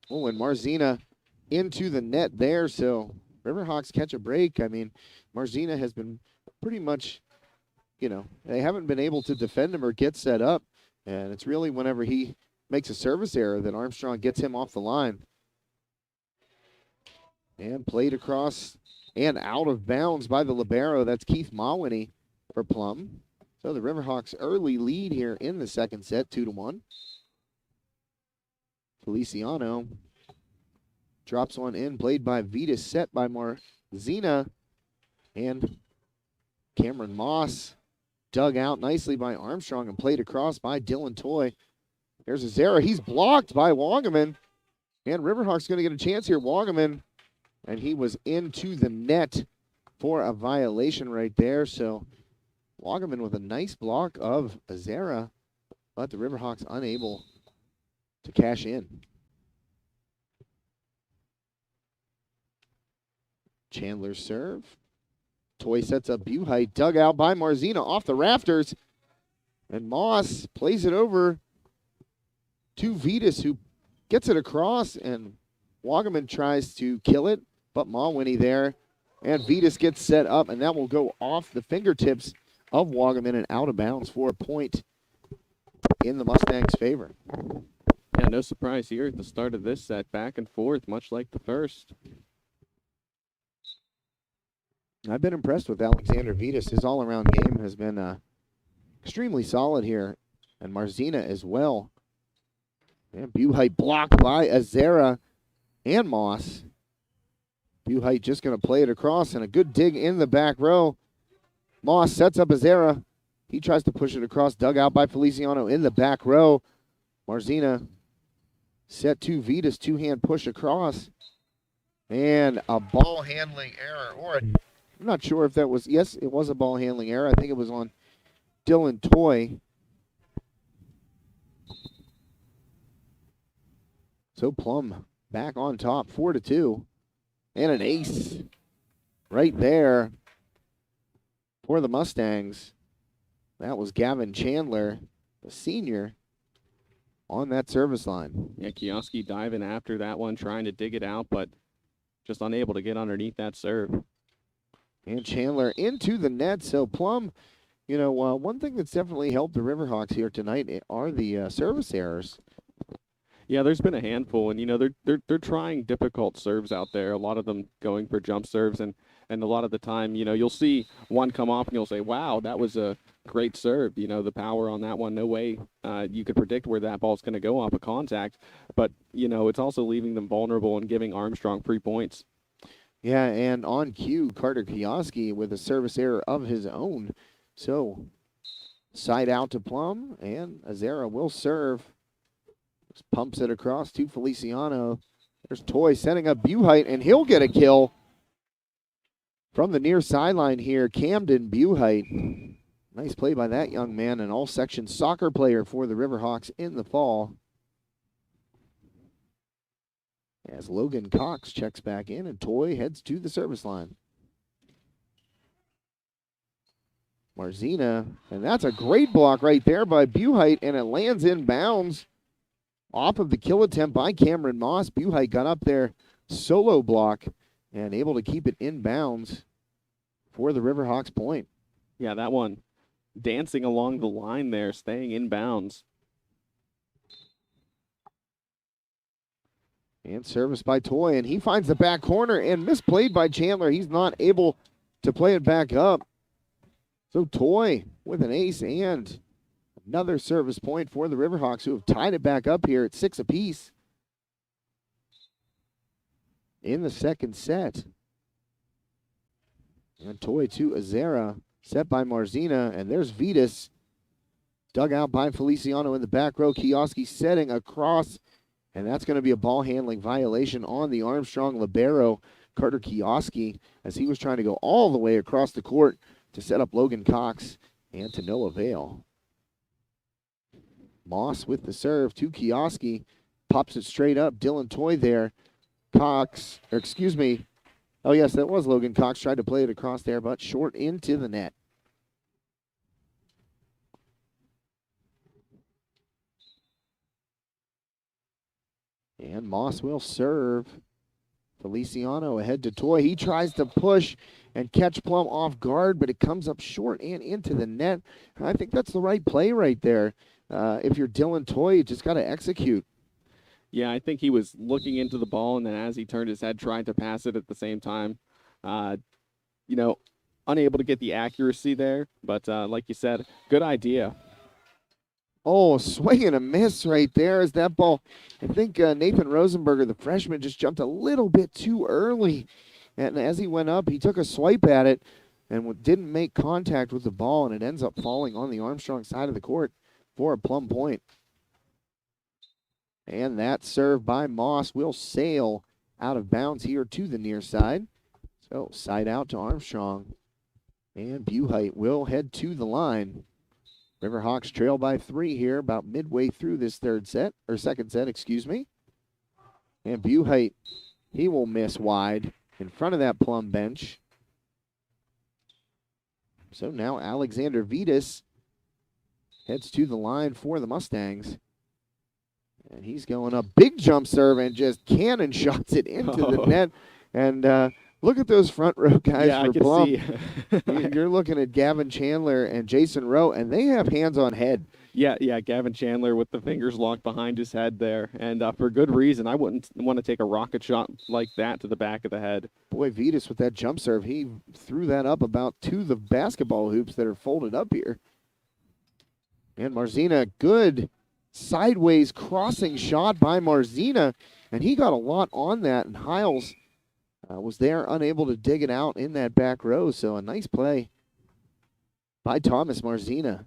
Oh, and Marzina into the net there. So Riverhawks catch a break. I mean, Marzina has been pretty much, they haven't been able to defend him or get set up. And it's really whenever he makes a service error that Armstrong gets him off the line. And played across and out of bounds by the libero. That's Keith Mawhinney for Plum. So the Riverhawks early lead here in the second set, 2-1. Feliciano drops one in, played by Vitas, set by Marzina. And Cameron Moss dug out nicely by Armstrong and played across by Dylan Toy. There's Azera. He's blocked by Wagaman. And Riverhawks going to get a chance here. Wagaman, and he was into the net for a violation right there. So Wagaman with a nice block of Azera, but the Riverhawks unable to cash in. Chandler's serve. Toy sets up Buhite, dug out by Marzina off the rafters. And Moss plays it over to Vitas, who gets it across, and Wagaman tries to kill it, but Mawhinney there. And Vitas gets set up, and that will go off the fingertips of Wagaman and out of bounds for a point in the Mustangs' favor. Yeah, no surprise here at the start of this set, back and forth, much like the first. I've been impressed with Alexander Vitas. His all-around game has been extremely solid here, and Marzina as well. And Buhite blocked by Azera and Moss. Buhite just going to play it across, and a good dig in the back row. Moss sets up Azera. He tries to push it across, dug out by Feliciano in the back row. Marzina set to Vitas, two-hand push across. And a ball handling error, I'm not sure if that was, yes, it was a ball handling error. I think it was on Dylan Toy. So Plum back on top, 4-2. And an ace right there for the Mustangs. That was Gavin Chandler, the senior, on that service line. Yeah, Kioski diving after that one, trying to dig it out, but just unable to get underneath that serve. And Chandler into the net. So Plum, one thing that's definitely helped the Riverhawks here tonight are the service errors. Yeah, there's been a handful, and they're trying difficult serves out there. A lot of them going for jump serves, and a lot of the time, you'll see one come off and you'll say, "Wow, that was a great serve." The power on that one, no way you could predict where that ball's going to go off of contact. But it's also leaving them vulnerable and giving Armstrong 3 points. Yeah, and on cue, Carter Kioski with a service error of his own. So side out to Plum, and Azera will serve. Just pumps it across to Feliciano. There's Toy setting up Buhite, and he'll get a kill from the near sideline here. Camden Buhite. Nice play by that young man, an all-section soccer player for the Riverhawks in the fall. As Logan Cox checks back in, and Toy heads to the service line. Marzina, and that's a great block right there by Buhite, and it lands in bounds off of the kill attempt by Cameron Moss. Buhite got up there, solo block, and able to keep it in bounds for the Riverhawks point. Yeah, that one dancing along the line there, staying in bounds. And service by Toy, and he finds the back corner, and misplayed by Chandler. He's not able to play it back up. So Toy with an ace and another service point for the Riverhawks, who have tied it back up here at 6 apiece in the second set. And Toy to Azera, set by Marzina, and there's Vitas, dug out by Feliciano in the back row. Kioski setting across, and that's going to be a ball handling violation on the Armstrong libero, Carter Kioski, as he was trying to go all the way across the court to set up Logan Cox, and to no avail. Moss with the serve to Kioski, pops it straight up. Dylan Toy there. Oh yes, that was Logan Cox, tried to play it across there, but short into the net. And Moss will serve. Feliciano ahead to Toy. He tries to push and catch Plum off guard, but it comes up short and into the net. I think that's the right play right there. If you're Dylan Toy, you just got to execute. Yeah, I think he was looking into the ball, and then as he turned his head, tried to pass it at the same time. Unable to get the accuracy there, but like you said, good idea. Oh, swing and a miss right there as that ball. I think Nathan Rosenberger, the freshman, just jumped a little bit too early. And as he went up, he took a swipe at it and didn't make contact with the ball, and it ends up falling on the Armstrong side of the court for a Plum point. And that serve by Moss will sail out of bounds here to the near side. So side out to Armstrong. And Buhite will head to the line. Riverhawks trail by 3 here, about midway through this second set, And Buhite, he will miss wide in front of that Plum bench. So now Alexander Vitas heads to the line for the Mustangs. And he's going up, big jump serve, and just cannon shots it into the net. And Look at those front row guys Yeah, I for can Plum. see. You're looking at Gavin Chandler and Jason Rowe, and they have hands on head. Yeah, Gavin Chandler with the fingers locked behind his head there, and for good reason. I wouldn't want to take a rocket shot like that to the back of the head. Boy, Vitas with that jump serve, he threw that up about to the basketball hoops that are folded up here. And Marzina, good sideways crossing shot by Marzina, and he got a lot on that, and Hiles was there unable to dig it out in that back row, so a nice play by Thomas Marzina.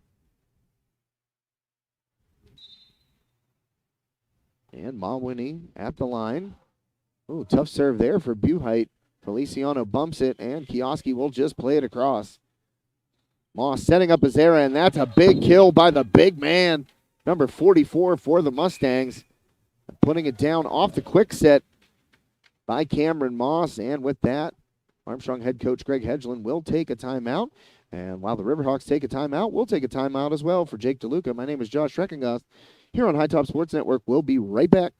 And Mawhinney at the line. Ooh, tough serve there for Buhite. Feliciano bumps it, and Kioski will just play it across. Moss setting up his era, and that's a big kill by the big man, number 44 for the Mustangs. Putting it down off the quick set by Cameron Moss, and with that, Armstrong head coach Greg Hedgeland will take a timeout. And while the Riverhawks take a timeout, we'll take a timeout as well. For Jake DeLuca, my name is Josh Reckengoss here on High Top Sports Network. We'll be right back.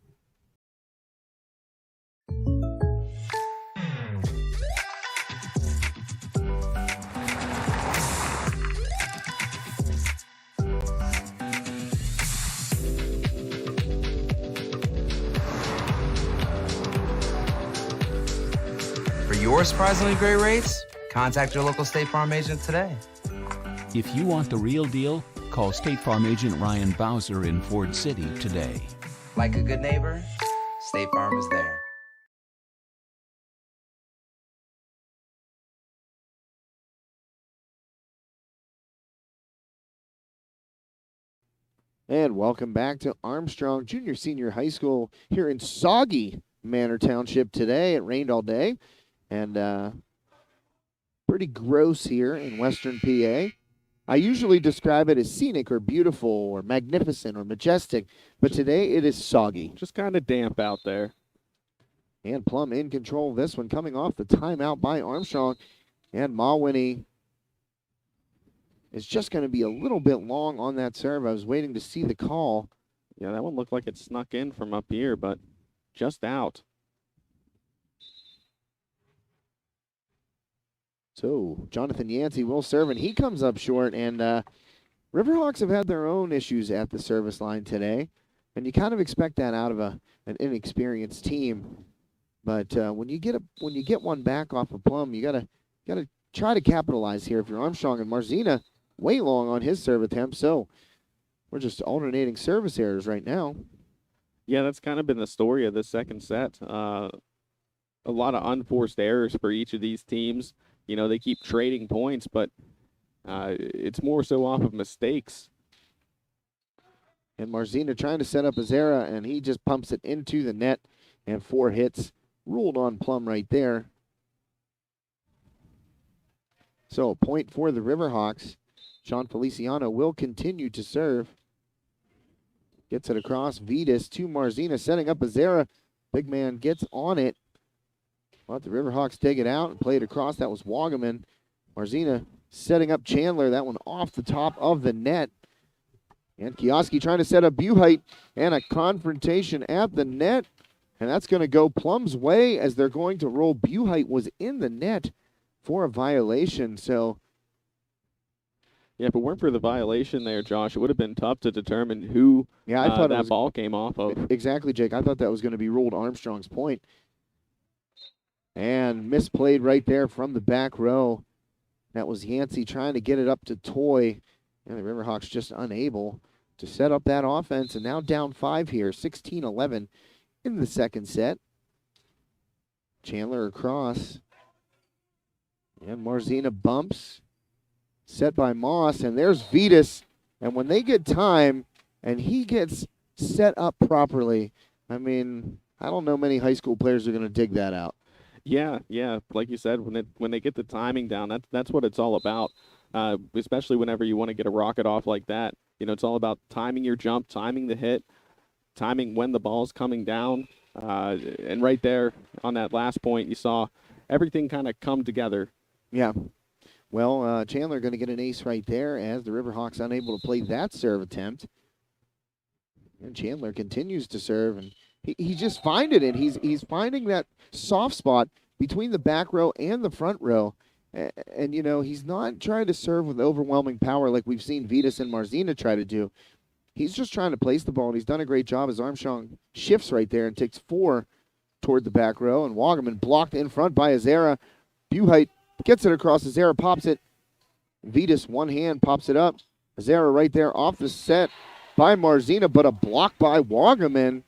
For your surprisingly great rates, contact your local State Farm agent today. If you want the real deal, call State Farm agent Ryan Bowser in Ford City today. Like a good neighbor, State Farm is there. And welcome back to Armstrong Junior Senior High School here in soggy Manor Township today. It rained all day, and pretty gross here in Western PA. I usually describe it as scenic or beautiful or magnificent or majestic, but today it is soggy. Just kind of damp out there. And Plum in control of this one, coming off the timeout by Armstrong. And Mawhinney is just going to be a little bit long on that serve. I was waiting to see the call. Yeah, that one looked like it snuck in from up here, but just out. So Jonathan Yancey will serve, and he comes up short. And Riverhawks have had their own issues at the service line today, and you kind of expect that out of an inexperienced team. But when you get one back off of Plum, you gotta try to capitalize here. If you're Armstrong, and Marzina way long on his serve attempt, so we're just alternating service errors right now. Yeah, that's kind of been the story of the second set. A lot of unforced errors for each of these teams. You know, they keep trading points, but it's more so off of mistakes. And Marzina trying to set up Azera, and he just pumps it into the net, and 4 hits ruled on Plum right there. So a point for the Riverhawks. Sean Feliciano will continue to serve. Gets it across. Vitas to Marzina, setting up Azera. Big man gets on it. But the Riverhawks take it out and play it across. That was Wagaman. Marzina setting up Chandler. That one off the top of the net. And Kioski trying to set up Buhite, and a confrontation at the net. And that's going to go Plum's way, as they're going to roll. Buhite was in the net for a violation. So, yeah, if it weren't for the violation there, Josh, it would have been tough to determine who I thought that ball came off of. Exactly, Jake. I thought that was going to be ruled Armstrong's point. And misplayed right there from the back row. That was Yancey trying to get it up to Toy. And the Riverhawks just unable to set up that offense. And now down 5 here, 16-11 in the second set. Chandler across. And Marzina bumps. Set by Moss. And there's Vitas. And when they get time and he gets set up properly, I mean, I don't know many high school players are going to dig that out. Yeah. Like you said, when they get the timing down, that's what it's all about. Especially whenever you want to get a rocket off like that. You know, it's all about timing your jump, timing the hit, timing when the ball's coming down. And right there on that last point, you saw everything kind of come together. Yeah. Well, Chandler going to get an ace right there, as the Riverhawks unable to play that serve attempt. And Chandler continues to serve, and he's just finding it. He's finding that soft spot between the back row and the front row. And, you know, he's not trying to serve with overwhelming power like we've seen Vitas and Marzina try to do. He's just trying to place the ball, and he's done a great job as Armstrong shifts right there and takes 4 toward the back row. And Wagaman blocked in front by Azera. Buhite gets it across. Azera pops it. Vitas, one hand, pops it up. Azera right there off the set by Marzina, but a block by Wagaman.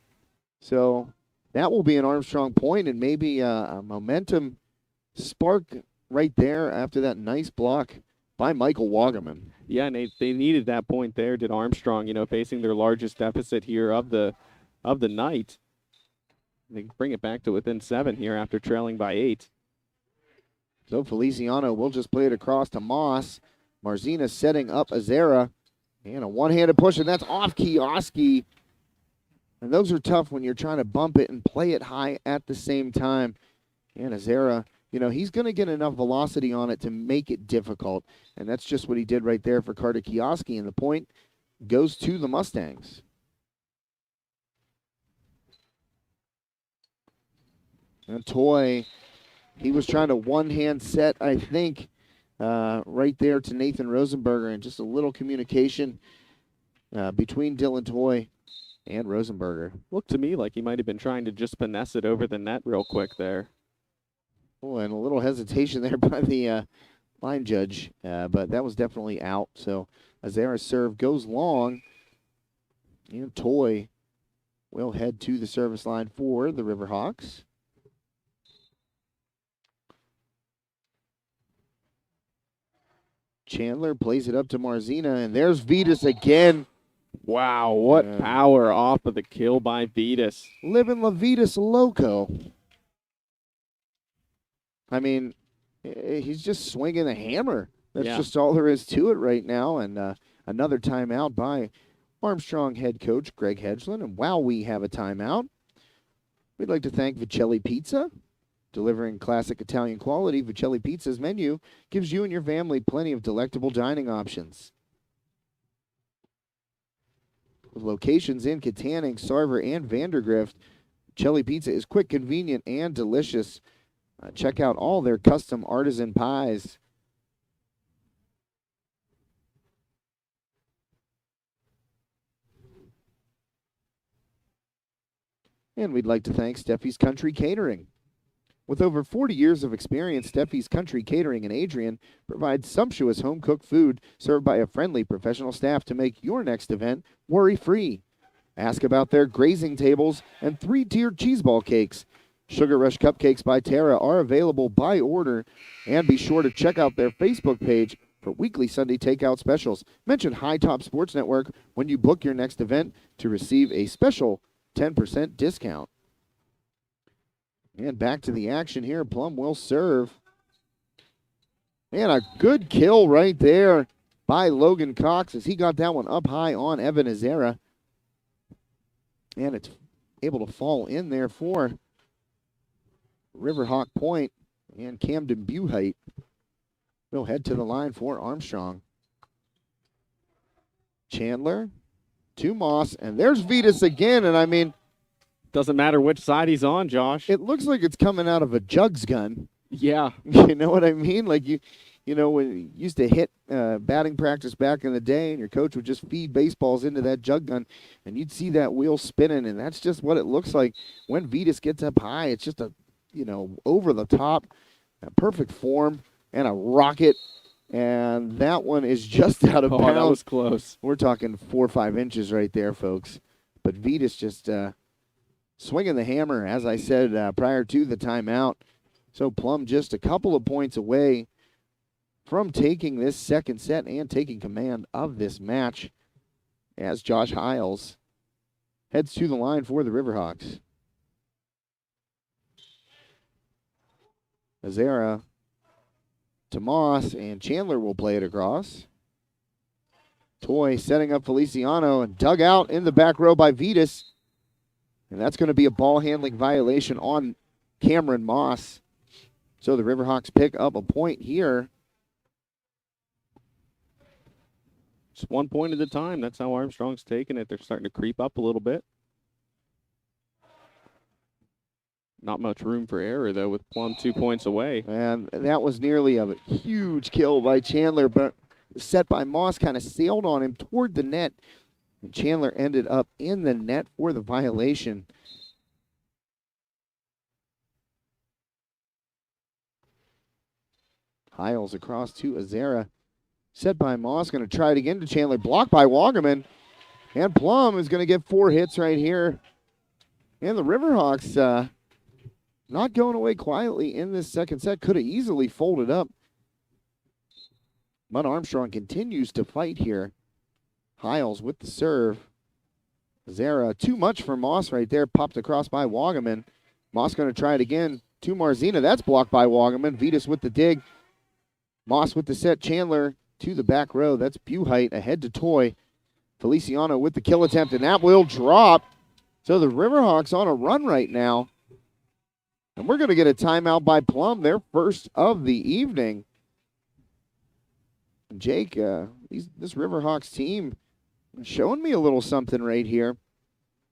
So that will be an Armstrong point and maybe a momentum spark right there after that nice block by Michael Wagaman. Yeah, and they needed that point there, did Armstrong, you know, facing their largest deficit here of the night. They bring it back to within 7 here after trailing by 8. So Feliciano will just play it across to Moss. Marzina setting up Azera. And a one-handed push, and that's off Kioski. And those are tough when you're trying to bump it and play it high at the same time. And Azera, you know, he's going to get enough velocity on it to make it difficult. And that's just what he did right there for Carter Kioski. And the point goes to the Mustangs. And Toy, he was trying to one-hand set, I think, right there to Nathan Rosenberger. And just a little communication between Dylan Toy and Rosenberger. Looked to me like he might have been trying to just finesse it over the net real quick there. Oh, and a little hesitation there by the line judge, but that was definitely out. So Azera's serve goes long, and Toy will head to the service line for the Riverhawks. Chandler plays it up to Marzina, and there's Vitas again. Wow, what power off of the kill by Vitas. Living La Vitas Loco. I mean, he's just swinging a hammer. That's just all there is to it right now. And another timeout by Armstrong head coach Greg Hedgeland. And while we have a timeout, we'd like to thank Vicelli Pizza. Delivering classic Italian quality, Vicelli Pizza's menu gives you and your family plenty of delectable dining options. With locations in Katanning, Sarver, and Vandergrift, Vicelli Pizza is quick, convenient, and delicious. Check out all their custom artisan pies. And we'd like to thank Steffi's Country Catering. With over 40 years of experience, Steffi's Country Catering in Adrian provides sumptuous home-cooked food served by a friendly professional staff to make your next event worry-free. Ask about their grazing tables and 3-tiered cheeseball cakes. Sugar Rush Cupcakes by Tara are available by order, and be sure to check out their Facebook page for weekly Sunday takeout specials. Mention High Top Sports Network when you book your next event to receive a special 10% discount. And back to the action here. Plum will serve. And a good kill right there by Logan Cox as he got that one up high on Evan Azera. And it's able to fall in there for Riverhawk point, and Camden Buhite will head to the line for Armstrong. Chandler to Moss, and there's Vitas again, and I mean, doesn't matter which side he's on, Josh. It looks like it's coming out of a jugs gun. Yeah. You know what I mean? Like you know, when you used to hit batting practice back in the day, and your coach would just feed baseballs into that jug gun, and you'd see that wheel spinning, and that's just what it looks like when Vitas gets up high. It's just a, you know, over the top, a perfect form, and a rocket, and that one is just out of bounds. That was close. We're talking 4 or 5 inches right there, folks. But Vitas just swinging the hammer, as I said prior to the timeout. So Plum just a couple of points away from taking this second set and taking command of this match as Josh Hiles heads to the line for the Riverhawks. Azera to Moss, and Chandler will play it across. Toy setting up Feliciano, and dug out in the back row by Vitas. And that's going to be a ball handling violation on Cameron Moss. So the Riverhawks pick up a point here. Just 1 point at a time. That's how Armstrong's taking it. They're starting to creep up a little bit. not much room for error, though, with Plum 2 points away. And that was nearly a huge kill by Chandler, but set by Moss kind of sailed on him toward the net. And Chandler ended up in the net for the violation. Hiles across to Azera. Set by Moss, going to try it again to Chandler. Blocked by Wagaman. And Plum is going to get 4 hits right here. And the Riverhawks not going away quietly in this second set. Could have easily folded up. But Armstrong continues to fight here. Hiles with the serve. Azera, too much for Moss right there. Popped across by Wagaman. Moss going to try it again to Marzina. That's blocked by Wagaman. Vitas with the dig. Moss with the set. Chandler to the back row. That's Buhite ahead to Toy. Feliciano with the kill attempt, and that will drop. So the Riverhawks on a run right now. And we're going to get a timeout by Plum, their first of the evening. Jake, this Riverhawks team showing me a little something right here.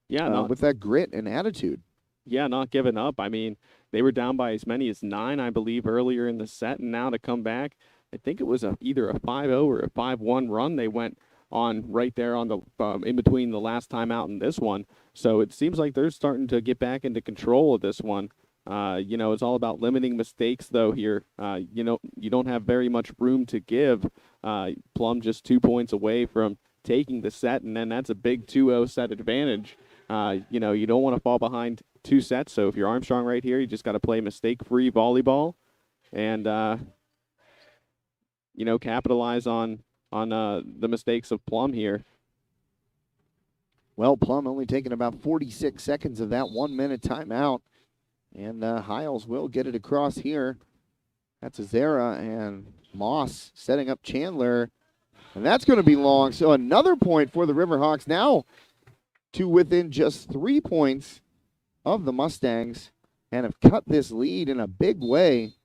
Yeah, with that grit and attitude. Yeah, not giving up. I mean, they were down by as many as 9, I believe, earlier in the set, and now to come back, I think it was either a 5-0 or a 5-1 run they went on right there on the in between the last time out and this one. So it seems like they're starting to get back into control of this one. It's all about limiting mistakes, though, here. You don't have very much room to give. Plum just 2 points away from taking the set, and then that's a big 2-0 set advantage. You don't want to fall behind 2 sets, so if you're Armstrong right here, you just got to play mistake-free volleyball and, capitalize on the mistakes of Plum here. Well, Plum only taking about 46 seconds of that 1-minute timeout. And Hiles will get it across here. That's Azera and Moss setting up Chandler. And that's going to be long. So another point for the Riverhawks now to within just 3 points of the Mustangs and have cut this lead in a big way.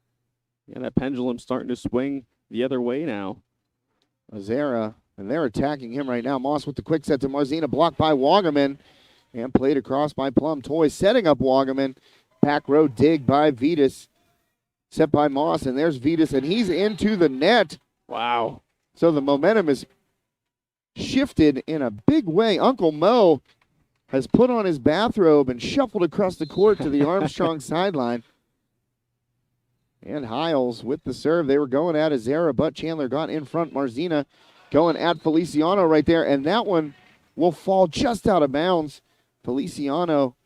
Yeah, that pendulum's starting to swing the other way now. Azera, and they're attacking him right now. Moss with the quick set to Marzina, blocked by Wagaman, and played across by Plum. Toy setting up Wagaman. Back row dig by Vitas. Set by Moss, and there's Vitas, and he's into the net. Wow. So the momentum is shifted in a big way. Uncle Mo has put on his bathrobe and shuffled across the court to the Armstrong sideline. And Hiles with the serve. They were going at Azera, but Chandler got in front. Marzina going at Feliciano right there, and that one will fall just out of bounds. Feliciano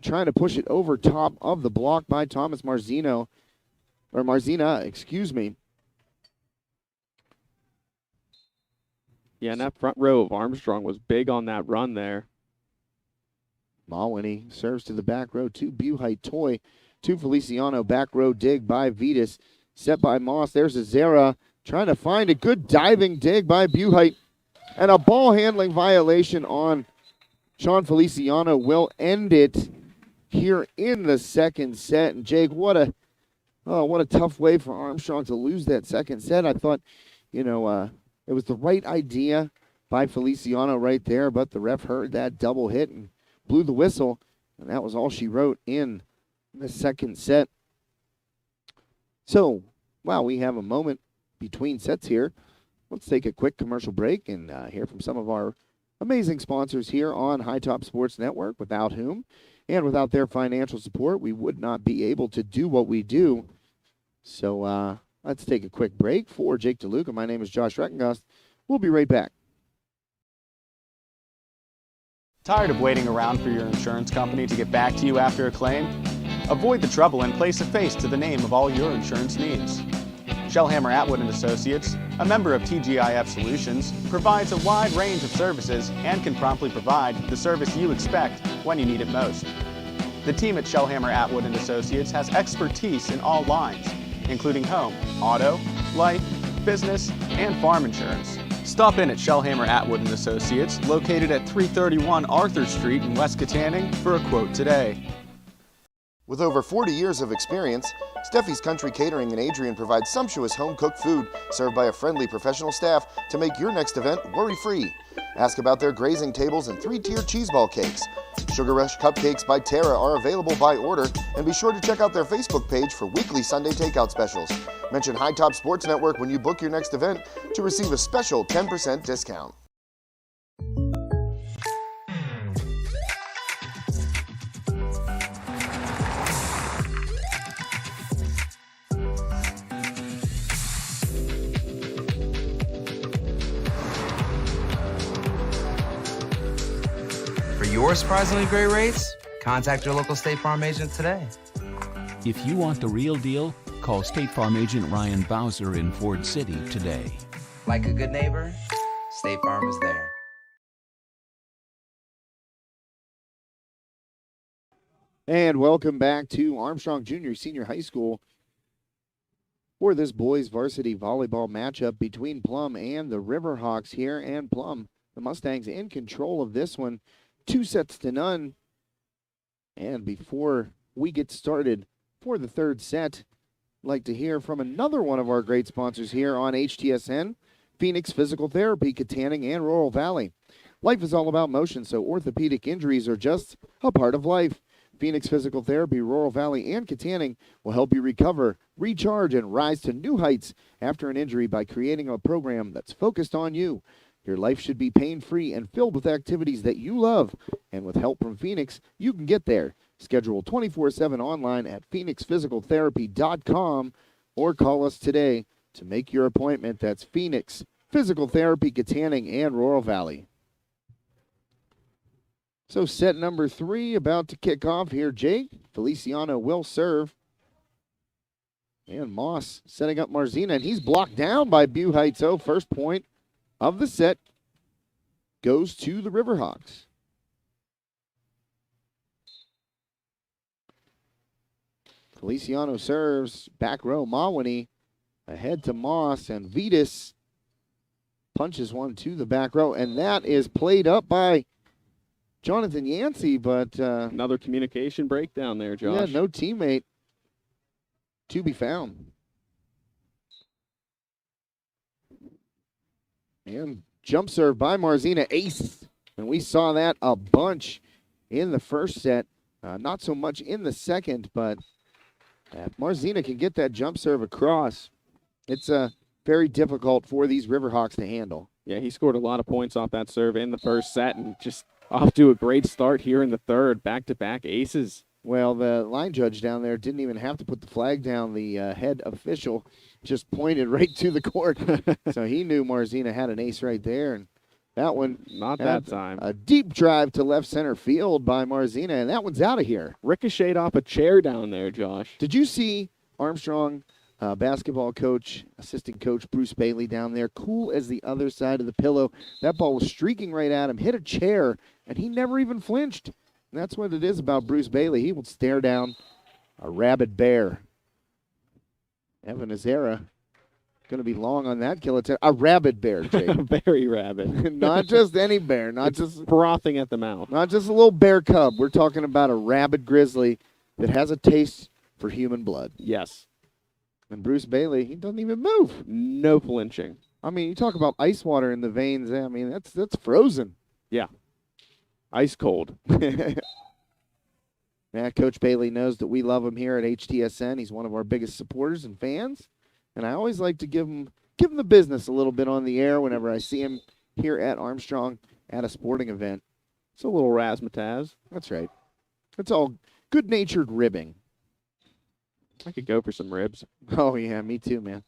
trying to push it over top of the block by Thomas Marzina, excuse me. Yeah, and that front row of Armstrong was big on that run there. Malwini serves to the back row to Buhite. Toy to Feliciano. Back row dig by Vitas. Set by Moss. There's Azera trying to find a good diving dig by Buhite. And a ball handling violation on Sean Feliciano will end it here in the second set. And Jake, what a tough way for Armstrong to lose that second set. I thought, it was the right idea by Feliciano right there, but the ref heard that double hit and blew the whistle, and that was all she wrote in the second set. So, while we have a moment between sets here, let's take a quick commercial break and hear from some of our amazing sponsors here on High Top Sports Network, without whom and without their financial support, we would not be able to do what we do. So let's take a quick break. For Jake DeLuca, my name is Josh Reckengust. We'll be right back. Tired of waiting around for your insurance company to get back to you after a claim? Avoid the trouble and place a face to the name of all your insurance needs. Shellhammer Atwood & Associates, a member of TGIF Solutions, provides a wide range of services and can promptly provide the service you expect when you need it most. The team at Shellhammer Atwood & Associates has expertise in all lines, including home, auto, life, business, and farm insurance. Stop in at Shellhammer Atwood & Associates, located at 331 Arthur Street in West Katanning, for a quote today. With over 40 years of experience, Steffi's Country Catering in Adrian provides sumptuous home-cooked food served by a friendly professional staff to make your next event worry-free. Ask about their grazing tables and 3-tier cheeseball cakes. Sugar Rush Cupcakes by Terra are available by order, and be sure to check out their Facebook page for weekly Sunday takeout specials. Mention High Top Sports Network when you book your next event to receive a special 10% discount. For your surprisingly great rates, contact your local State Farm agent today. If you want the real deal, call State Farm agent Ryan Bowser in Ford City today. Like a good neighbor, State Farm is there. And welcome back to Armstrong Junior Senior High School for this boys varsity volleyball matchup between Plum and the Riverhawks here. And Plum, the Mustangs, in control of this one, 2-0. And before we get started for the third set, I'd like to hear from another one of our great sponsors here on HTSN, Phoenix Physical Therapy, Katanning and Rural Valley. Life is all about motion, so orthopedic injuries are just a part of life. Phoenix Physical Therapy, Rural Valley, and Katanning will help you recover, recharge, and rise to new heights after an injury by creating a program that's focused on you. Your life should be pain-free and filled with activities that you love. And with help from Phoenix, you can get there. Schedule 24/7 online at phoenixphysicaltherapy.com or call us today to make your appointment. That's Phoenix Physical Therapy, Katanning, and Rural Valley. So set number 3 about to kick off here. Jake Feliciano will serve. And Moss setting up Marzina, and he's blocked down by Buheitzo. First point of the set goes to the Riverhawks. Feliciano serves, back row Mawani ahead to Moss, and Vitas punches one to the back row, and that is played up by Jonathan Yancey, but Another communication breakdown there, Josh. yeah, no teammate to be found. And jump serve by Marzina, ace. And we saw that a bunch in the first set. Not so much in the second, but if Marzina can get that jump serve across, it's very difficult for these Riverhawks to handle. Yeah, he scored a lot of points off that serve in the first set and just off to a great start here in the third. Back-to-back aces. Well, the line judge down there didn't even have to put the flag down. The head official just pointed right to the court. So he knew Marzina had an ace right there. And that one, not that time. A deep drive to left center field by Marzina, and that one's out of here. Ricocheted off a chair down there, Josh. Did you see Armstrong basketball coach, assistant coach Bruce Bailey down there, cool as the other side of the pillow? That ball was streaking right at him, hit a chair, and he never even flinched. And that's what it is about Bruce Bailey. He will stare down a rabid bear. Evan Azera going to be long on that kill attempt. A rabid bear, Jake. Very rabid. Not just any bear. Not just frothing at the mouth. Not just a little bear cub. We're talking about a rabid grizzly that has a taste for human blood. Yes. And Bruce Bailey, he doesn't even move. No flinching. I mean, you talk about ice water in the veins. I mean, that's frozen. Yeah. Ice cold. Yeah, Coach Bailey knows that we love him here at HTSN. He's one of our biggest supporters and fans. And I always like to give him the business a little bit on the air whenever I see him here at Armstrong at a sporting event. It's a little razzmatazz. That's right. It's all good-natured ribbing. I could go for some ribs. Oh, yeah, me too, man.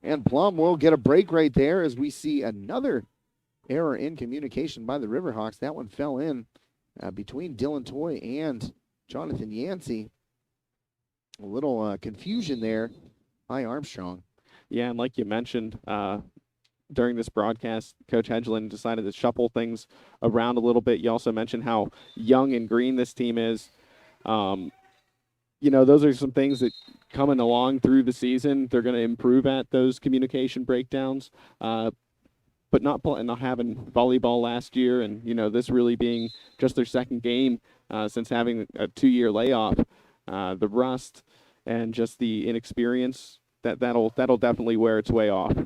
And Plum will get a break right there as we see another error in communication by the Riverhawks. That one fell in between Dylan Toy and Jonathan Yancey. A little confusion there by Armstrong. Yeah, and like you mentioned, during this broadcast, Coach Hedgeland decided to shuffle things around a little bit. You also mentioned how young and green this team is. You know, those are some things that coming along through the season, they're going to improve at those communication breakdowns. But not having volleyball last year, and you know this really being just their second game since having a 2-year layoff, the rust and just the inexperience that'll definitely wear its way off.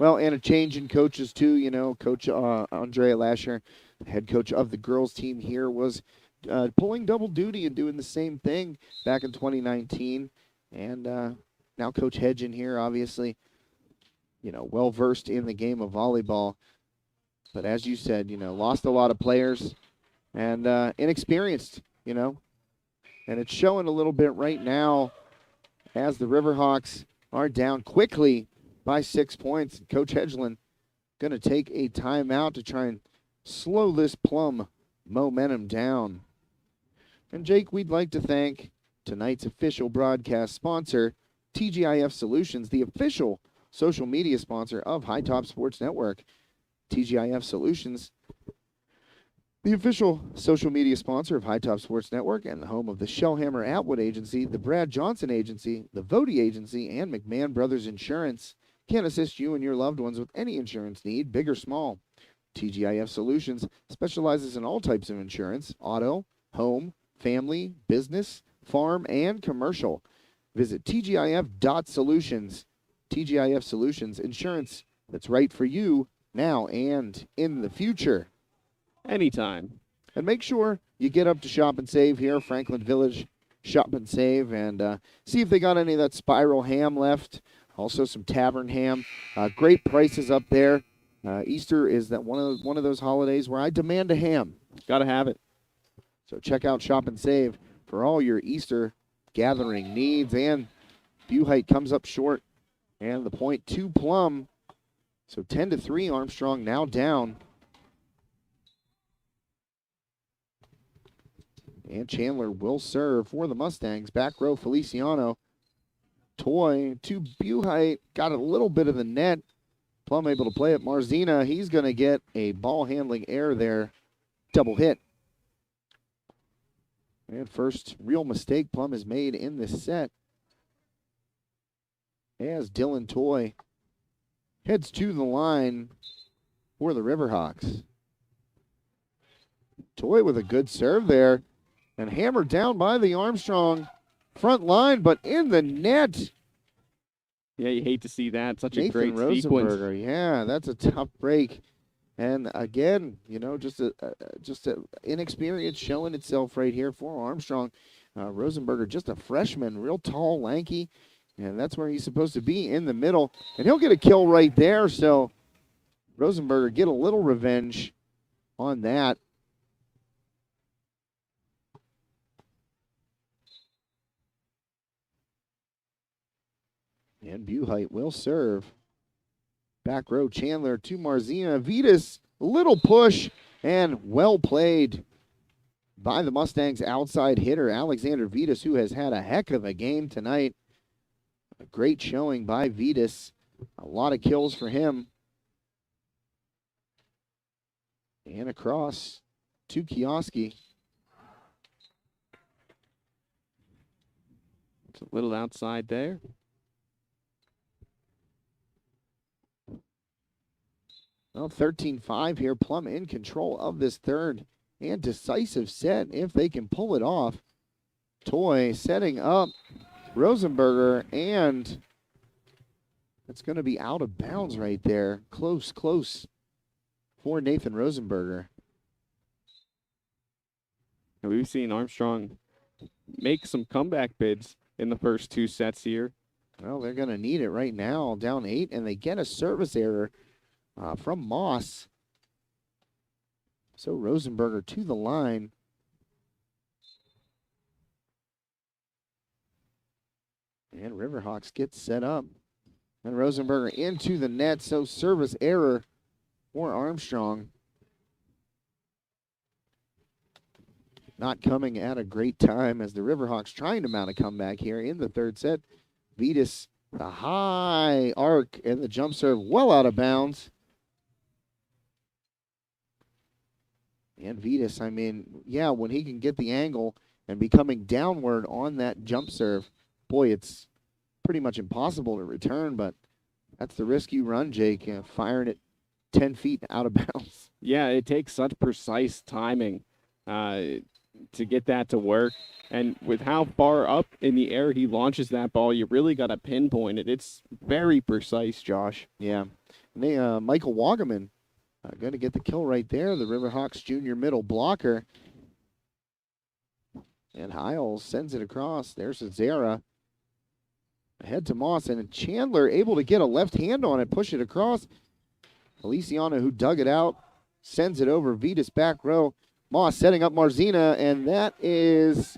Well, and a change in coaches, too. You know, Coach Andrea Lasher, head coach of the girls team here, was pulling double duty and doing the same thing back in 2019. And now Coach Hedgen here, obviously, you know, well-versed in the game of volleyball. But as you said, you know, lost a lot of players and inexperienced, you know. And it's showing a little bit right now as the Riverhawks are down quickly by 6 points. Coach Hedgeland going to take a timeout to try and slow this Plum momentum down. And Jake, we'd like to thank tonight's official broadcast sponsor, TGIF Solutions, the official social media sponsor of High Top Sports Network. TGIF Solutions, the official social media sponsor of High Top Sports Network and the home of the Shellhammer Atwood Agency, the Brad Johnson Agency, the Vody Agency, and McMahon Brothers Insurance, can assist you and your loved ones with any insurance need, big or small. TGIF Solutions specializes in all types of insurance: auto, home, family, business, farm, and commercial. Visit tgif.solutions. TGIF Solutions, insurance that's right for you now and in the future. Anytime. And make sure you get up to Shop and Save here, Franklin Village Shop and Save, and see if they got any of that spiral ham left. Also some tavern ham. Great prices up there. Easter is that one of those holidays where I demand a ham. Got to have it. So check out Shop and Save for all your Easter gathering needs. And Buhite comes up short. And the point to Plum. So 10-3, Armstrong now down. And Chandler will serve for the Mustangs. Back row, Feliciano. Toy to Buhite. Got a little bit of the net. Plum able to play it. Marzina, he's going to get a ball handling error there. Double hit. And first real mistake Plum has made in this set. As Dylan Toy heads to the line for the Riverhawks. Toy with a good serve there. And hammered down by the Armstrong front line, but in the net. Yeah, you hate to see that. Such Nathan a great sequence. Rosenberger. Yeah, that's a tough break. And again, you know, just a inexperience showing itself right here for Armstrong. Rosenberger, just a freshman, real tall, lanky, and that's where he's supposed to be, in the middle. And he'll get a kill right there. So Rosenberger get a little revenge on that. And Buhite will serve. Back row, Chandler to Marzina. Vitas, a little push, and well played by the Mustangs outside hitter, Alexander Vitas, who has had a heck of a game tonight. A great showing by Vitas. A lot of kills for him. And across to Kioski. It's a little outside there. Well, 13-5 here. Plum in control of this third and decisive set if they can pull it off. Toy setting up Rosenberger, and it's going to be out of bounds right there. Close for Nathan Rosenberger. And we've seen Armstrong make some comeback bids in the first two sets here. Well, they're going to need it right now. Down 8, and they get a service error from Moss. So Rosenberger to the line. And Riverhawks get set up. And Rosenberger into the net, so service error for Armstrong. Not coming at a great time as the Riverhawks trying to mount a comeback here in the third set. Vitas, the high arc and the jump serve well out of bounds. And Vitas, I mean, yeah, when he can get the angle and be coming downward on that jump serve, boy, it's pretty much impossible to return, but that's the risk you run, Jake, firing it 10 feet out of bounds. Yeah, it takes such precise timing to get that to work. And with how far up in the air he launches that ball, you really got to pinpoint it. It's very precise, Josh. Yeah. Michael Wagaman going to get the kill right there. The Riverhawks junior middle blocker. And Hiles sends it across. There's Zara. Ahead to Moss, and Chandler able to get a left hand on it, push it across. Feliciano, who dug it out, sends it over. Vitas back row. Moss setting up Marzina, and that is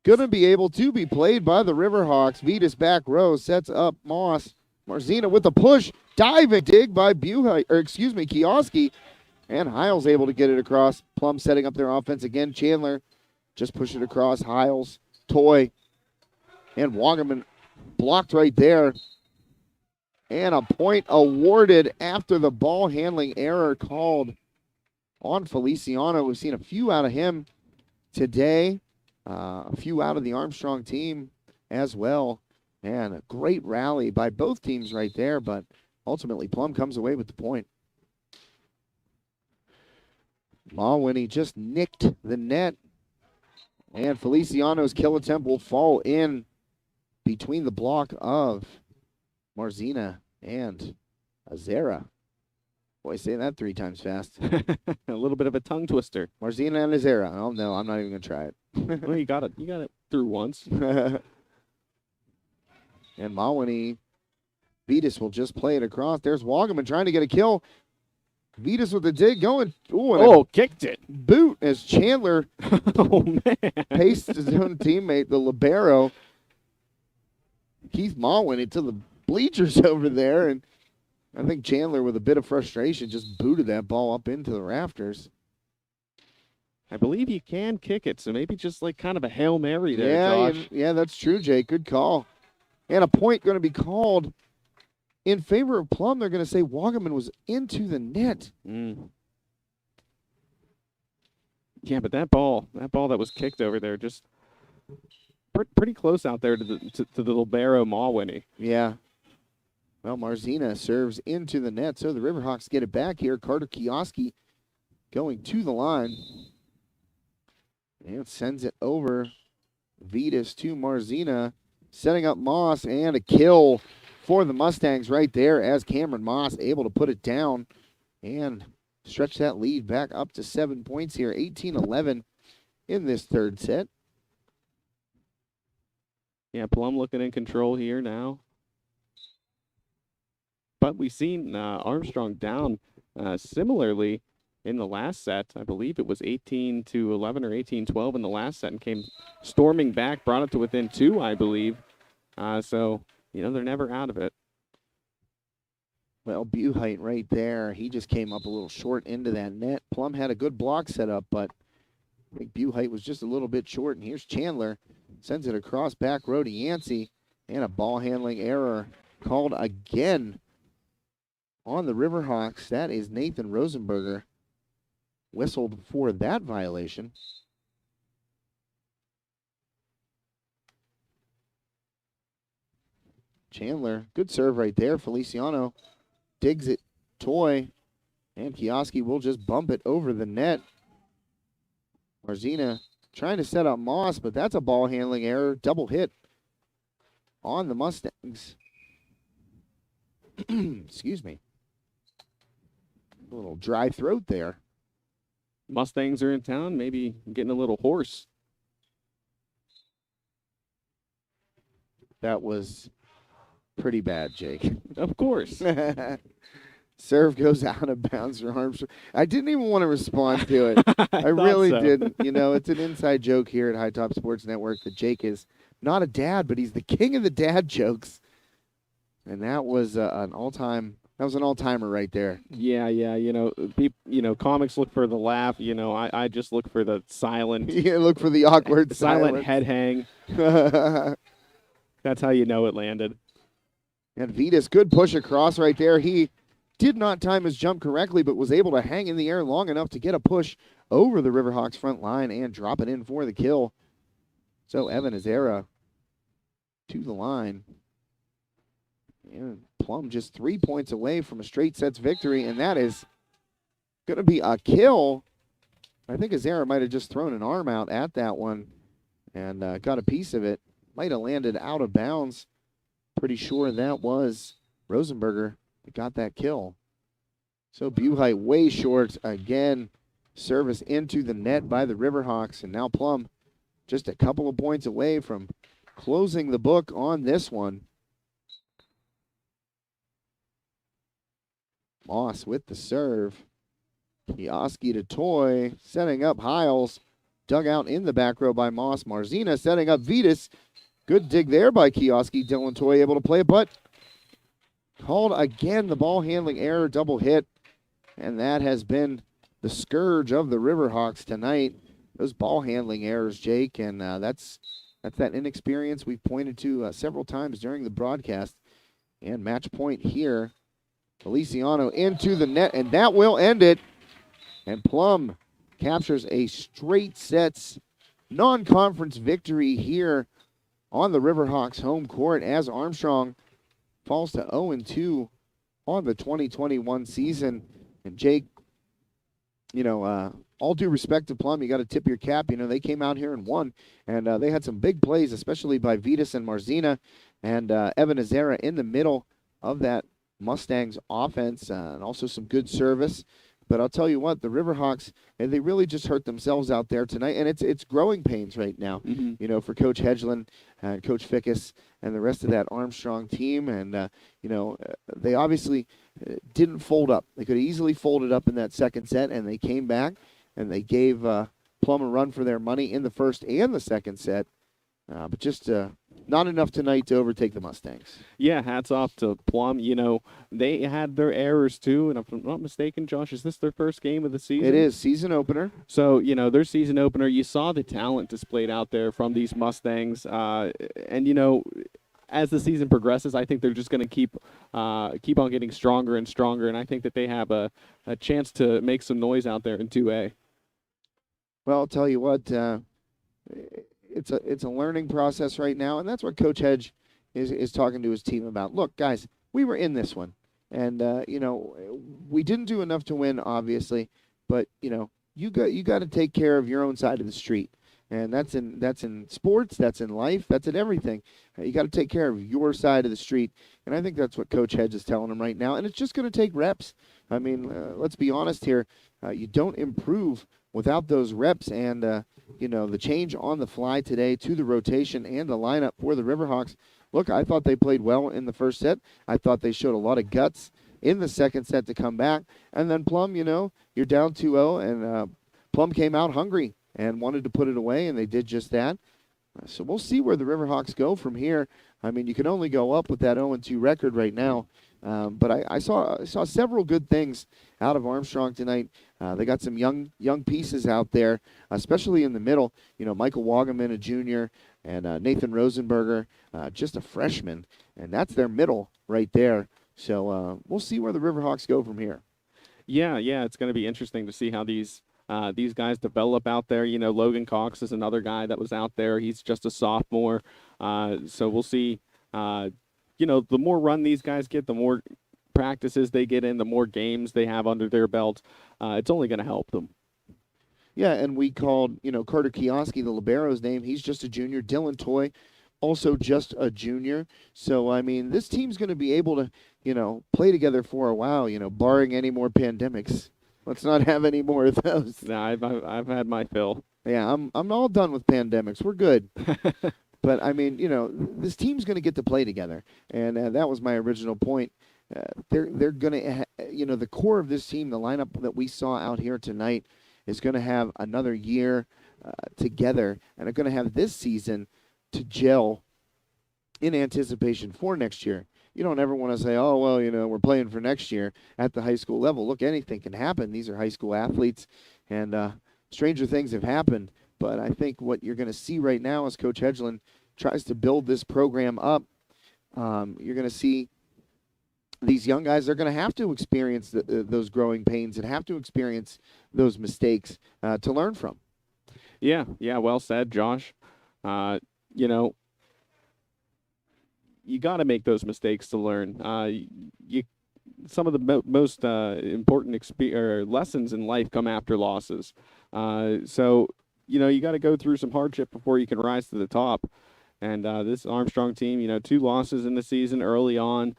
going to be able to be played by the Riverhawks. Vitas back row sets up Moss. Marzina with the push, diving dig by Kioski, and Hiles able to get it across. Plum setting up their offense again. Chandler just push it across. Hiles, Toy, and Wagaman blocked right there. And a point awarded after the ball handling error called on Feliciano. We've seen a few out of him today. A few out of the Armstrong team as well. And a great rally by both teams right there, but ultimately Plum comes away with the point. Mawhinney just nicked the net. And Feliciano's kill attempt will fall in between the block of Marzina and Azera. Boy, say that 3 times fast. A little bit of a tongue twister. Marzina and Azera. Oh, no, I'm not even going to try it. Well, you got it through once. And Mawhinney, Vitas will just play it across. There's Wagaman trying to get a kill. Vitas with the dig going. Ooh, kicked it. Boot as Chandler Oh, man. paced his own teammate, the libero. Keith Mawhinney to the bleachers over there. And I think Chandler, with a bit of frustration, just booted that ball up into the rafters. I believe you can kick it, so maybe just like kind of a Hail Mary there, Josh. Yeah, that's true, Jake. Good call. And a point going to be called in favor of Plum. They're going to say Wagaman was into the net. Yeah, but that ball that was kicked over there, just pretty close out there to the libero Mawhinney. Yeah. Well, Marzina serves into the net, so the Riverhawks get it back here. Carter Kioski going to the line. And sends it over. Vitas to Marzina, setting up Moss, and a kill for the Mustangs right there as Cameron Moss able to put it down and stretch that lead back up to 7 points here. 18-11 in this third set. Yeah, Plum looking in control here now. But we've seen Armstrong down similarly in the last set. I believe it was 18-11 or 18-12 in the last set, and came storming back, brought it to within 2, I believe. So, they're never out of it. Well, Buhite right there. He just came up a little short into that net. Plum had a good block set up, but I think Buhite was just a little bit short. And here's Chandler. Sends it across back row to Yancey. And a ball handling error called again on the Riverhawks. That is Nathan Rosenberger. Whistled for that violation. Chandler, good serve right there. Feliciano digs it. Toy and Kioski will just bump it over the net. Marzina trying to set up Moss, but that's a ball handling error. Double hit on the Mustangs. Excuse me. A little dry throat there. Mustangs are in town, maybe getting a little hoarse. That was pretty bad, Jake. Of course. Serve goes out of bounds for Armstrong. I didn't even want to respond to it. I really didn't. It's an inside joke here at High Top Sports Network that Jake is not a dad, but he's the king of the dad jokes. And that was an all-time. That was an all-timer right there. Yeah. Comics look for the laugh. I just look for the silent. You look for the awkward silent head hang. That's how you know it landed. And Vitas, good push across right there. He did not time his jump correctly, but was able to hang in the air long enough to get a push over the Riverhawks front line and drop it in for the kill. So Evan Azera to the line. And Plum just 3 points away from a straight sets victory, and that is going to be a kill. I think Azera might have just thrown an arm out at that one and got a piece of it. Might have landed out of bounds. Pretty sure that was Rosenberger They got that kill. So Buhite way short again. Service into the net by the Riverhawks, and now Plum just a couple of points away from closing the book on this one. Moss with the serve. Kioski to Toy, setting up Hiles. Dug out in the back row by Moss. Marzina setting up Vitas. Good dig there by Kioski. Dylan Toy able to play it, but called again the ball handling error, double hit. And that has been the scourge of the Riverhawks tonight. Those ball handling errors, Jake, and that's that inexperience we've pointed to several times during the broadcast. And match point here. Feliciano into the net, and that will end it. And Plum captures a straight sets non-conference victory here on the Riverhawks home court as Armstrong falls to 0-2 on the 2021 season. And Jake, all due respect to Plum, you got to tip your cap. They came out here and won, and they had some big plays, especially by Vitas and Marzina and Evan Azera in the middle of that Mustangs offense, and also some good service. But I'll tell you what, the Riverhawks, they really just hurt themselves out there tonight, and it's growing pains right now, for Coach Hedgeland, Coach Fickus, and the rest of that Armstrong team. And, they obviously didn't fold up. They could have easily folded up in that second set, and they came back, and they gave Plum a run for their money in the first and the second set. But just not enough tonight to overtake the Mustangs. Yeah, hats off to Plum. They had their errors too, and if I'm not mistaken, Josh, is this their first game of the season? It is, season opener. So, their season opener, you saw the talent displayed out there from these Mustangs. And, as the season progresses, I think they're just going to keep on getting stronger and stronger, and I think that they have a chance to make some noise out there in 2A. Well, I'll tell you what, it's a learning process right now, and that's what Coach Hedge is talking to his team about. Look, guys, we were in this one, and we didn't do enough to win, obviously, but you got to take care of your own side of the street, and that's in sports, that's in life, that's in everything. You got to take care of your side of the street, and I think that's what Coach Hedge is telling them right now, and it's just going to take reps. I mean, let's be honest here. You don't improve without those reps, and the change on the fly today to the rotation and the lineup for the Riverhawks. Look, I thought they played well in the first set. I thought they showed a lot of guts in the second set to come back. And then Plum, you're down 2-0, and Plum came out hungry and wanted to put it away, and they did just that. So we'll see where the Riverhawks go from here. I mean, you can only go up with that 0-2 record right now. But I saw several good things out of Armstrong tonight. They got some young pieces out there, especially in the middle. Michael Wagaman, a junior, and Nathan Rosenberger, just a freshman. And that's their middle right there. So we'll see where the Riverhawks go from here. Yeah, it's going to be interesting to see how these guys develop out there. Logan Cox is another guy that was out there. He's just a sophomore. So we'll see. The more run these guys get, the more practices they get in, the more games they have under their belt. It's only going to help them. Yeah, and we called, Carter Kioski, the libero's name. He's just a junior. Dylan Toy, also just a junior. So, I mean, this team's going to be able to, play together for a while, barring any more pandemics. Let's not have any more of those. Nah, I've had my fill. Yeah, I'm all done with pandemics. We're good. But, I mean, this team's going to get to play together. And that was my original point. They're going to, the core of this team, the lineup that we saw out here tonight, is going to have another year together. And they're going to have this season to gel in anticipation for next year. You don't ever want to say, oh, well, we're playing for next year at the high school level. Look, anything can happen. These are high school athletes, and stranger things have happened. But I think what you're going to see right now as Coach Hedgeland tries to build this program up, you're going to see these young guys are going to have to experience those growing pains and have to experience those mistakes to learn from. Yeah, well said, Josh. You got to make those mistakes to learn. Some of the most important lessons in life come after losses. So, you got to go through some hardship before you can rise to the top. And this Armstrong team, 2 losses in the season early on.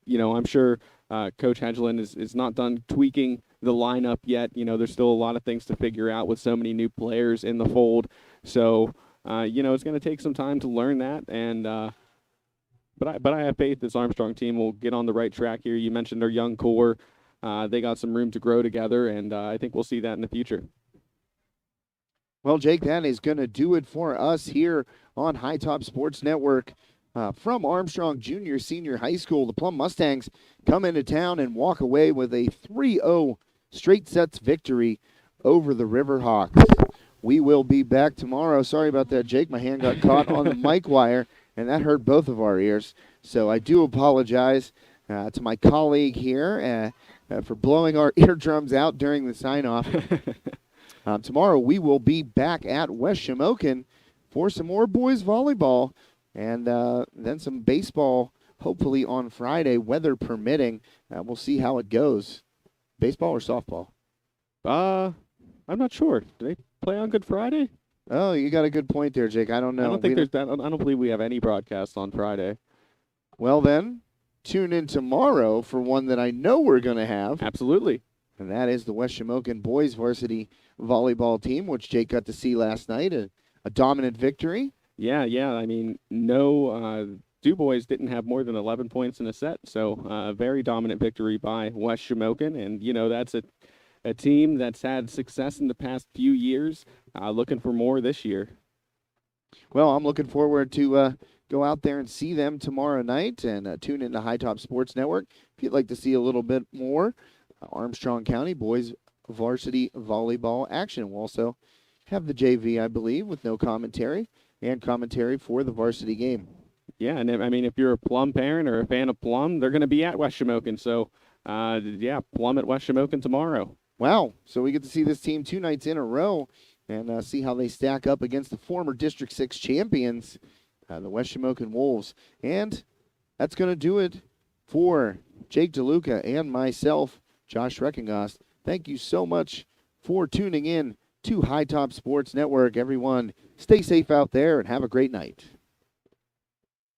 I'm sure Coach Hedgeland is not done tweaking the lineup yet. There's still a lot of things to figure out with so many new players in the fold. So, it's going to take some time to learn that. And but I have faith this Armstrong team will get on the right track here. You mentioned their young core. They got some room to grow together, and I think we'll see that in the future. Well, Jake, that is going to do it for us here on High Top Sports Network. From Armstrong Junior Senior High School, the Plum Mustangs come into town and walk away with a 3-0 straight sets victory over the Riverhawks. We will be back tomorrow. Sorry about that, Jake. My hand got caught on the mic wire, and that hurt both of our ears. So I do apologize to my colleague here for blowing our eardrums out during the sign-off. Tomorrow we will be back at West Shamokin for some more boys volleyball and then some baseball, hopefully on Friday, weather permitting. We'll see how it goes. Baseball or softball? I'm not sure. Do they play on Good Friday? Oh, you got a good point there, Jake. I don't know. I don't believe we have any broadcast on Friday. Well, then, tune in tomorrow for one that I know we're going to have. Absolutely. And that is the West Shamokin boys varsity volleyball team, which Jake got to see last night. A dominant victory. Yeah. I mean, no, Du Bois didn't have more than 11 points in a set, so a very dominant victory by West Shamokin. And, that's a team that's had success in the past few years, looking for more this year. Well, I'm looking forward to go out there and see them tomorrow night and tune into High Top Sports Network. If you'd like to see a little bit more Armstrong County boys varsity volleyball action. We'll also have the JV, I believe, with no commentary and commentary for the varsity game. Yeah, and if you're a Plum parent or a fan of Plum, they're going to be at West Shamokin. So, Plum at West Shamokin tomorrow. Wow. So we get to see this team 2 nights in a row and see how they stack up against the former District 6 champions, the West Shamokin Wolves. And that's going to do it for Jake DeLuca and myself, Josh Reckingast. Thank you so much for tuning in to High Top Sports Network. Everyone, stay safe out there and have a great night.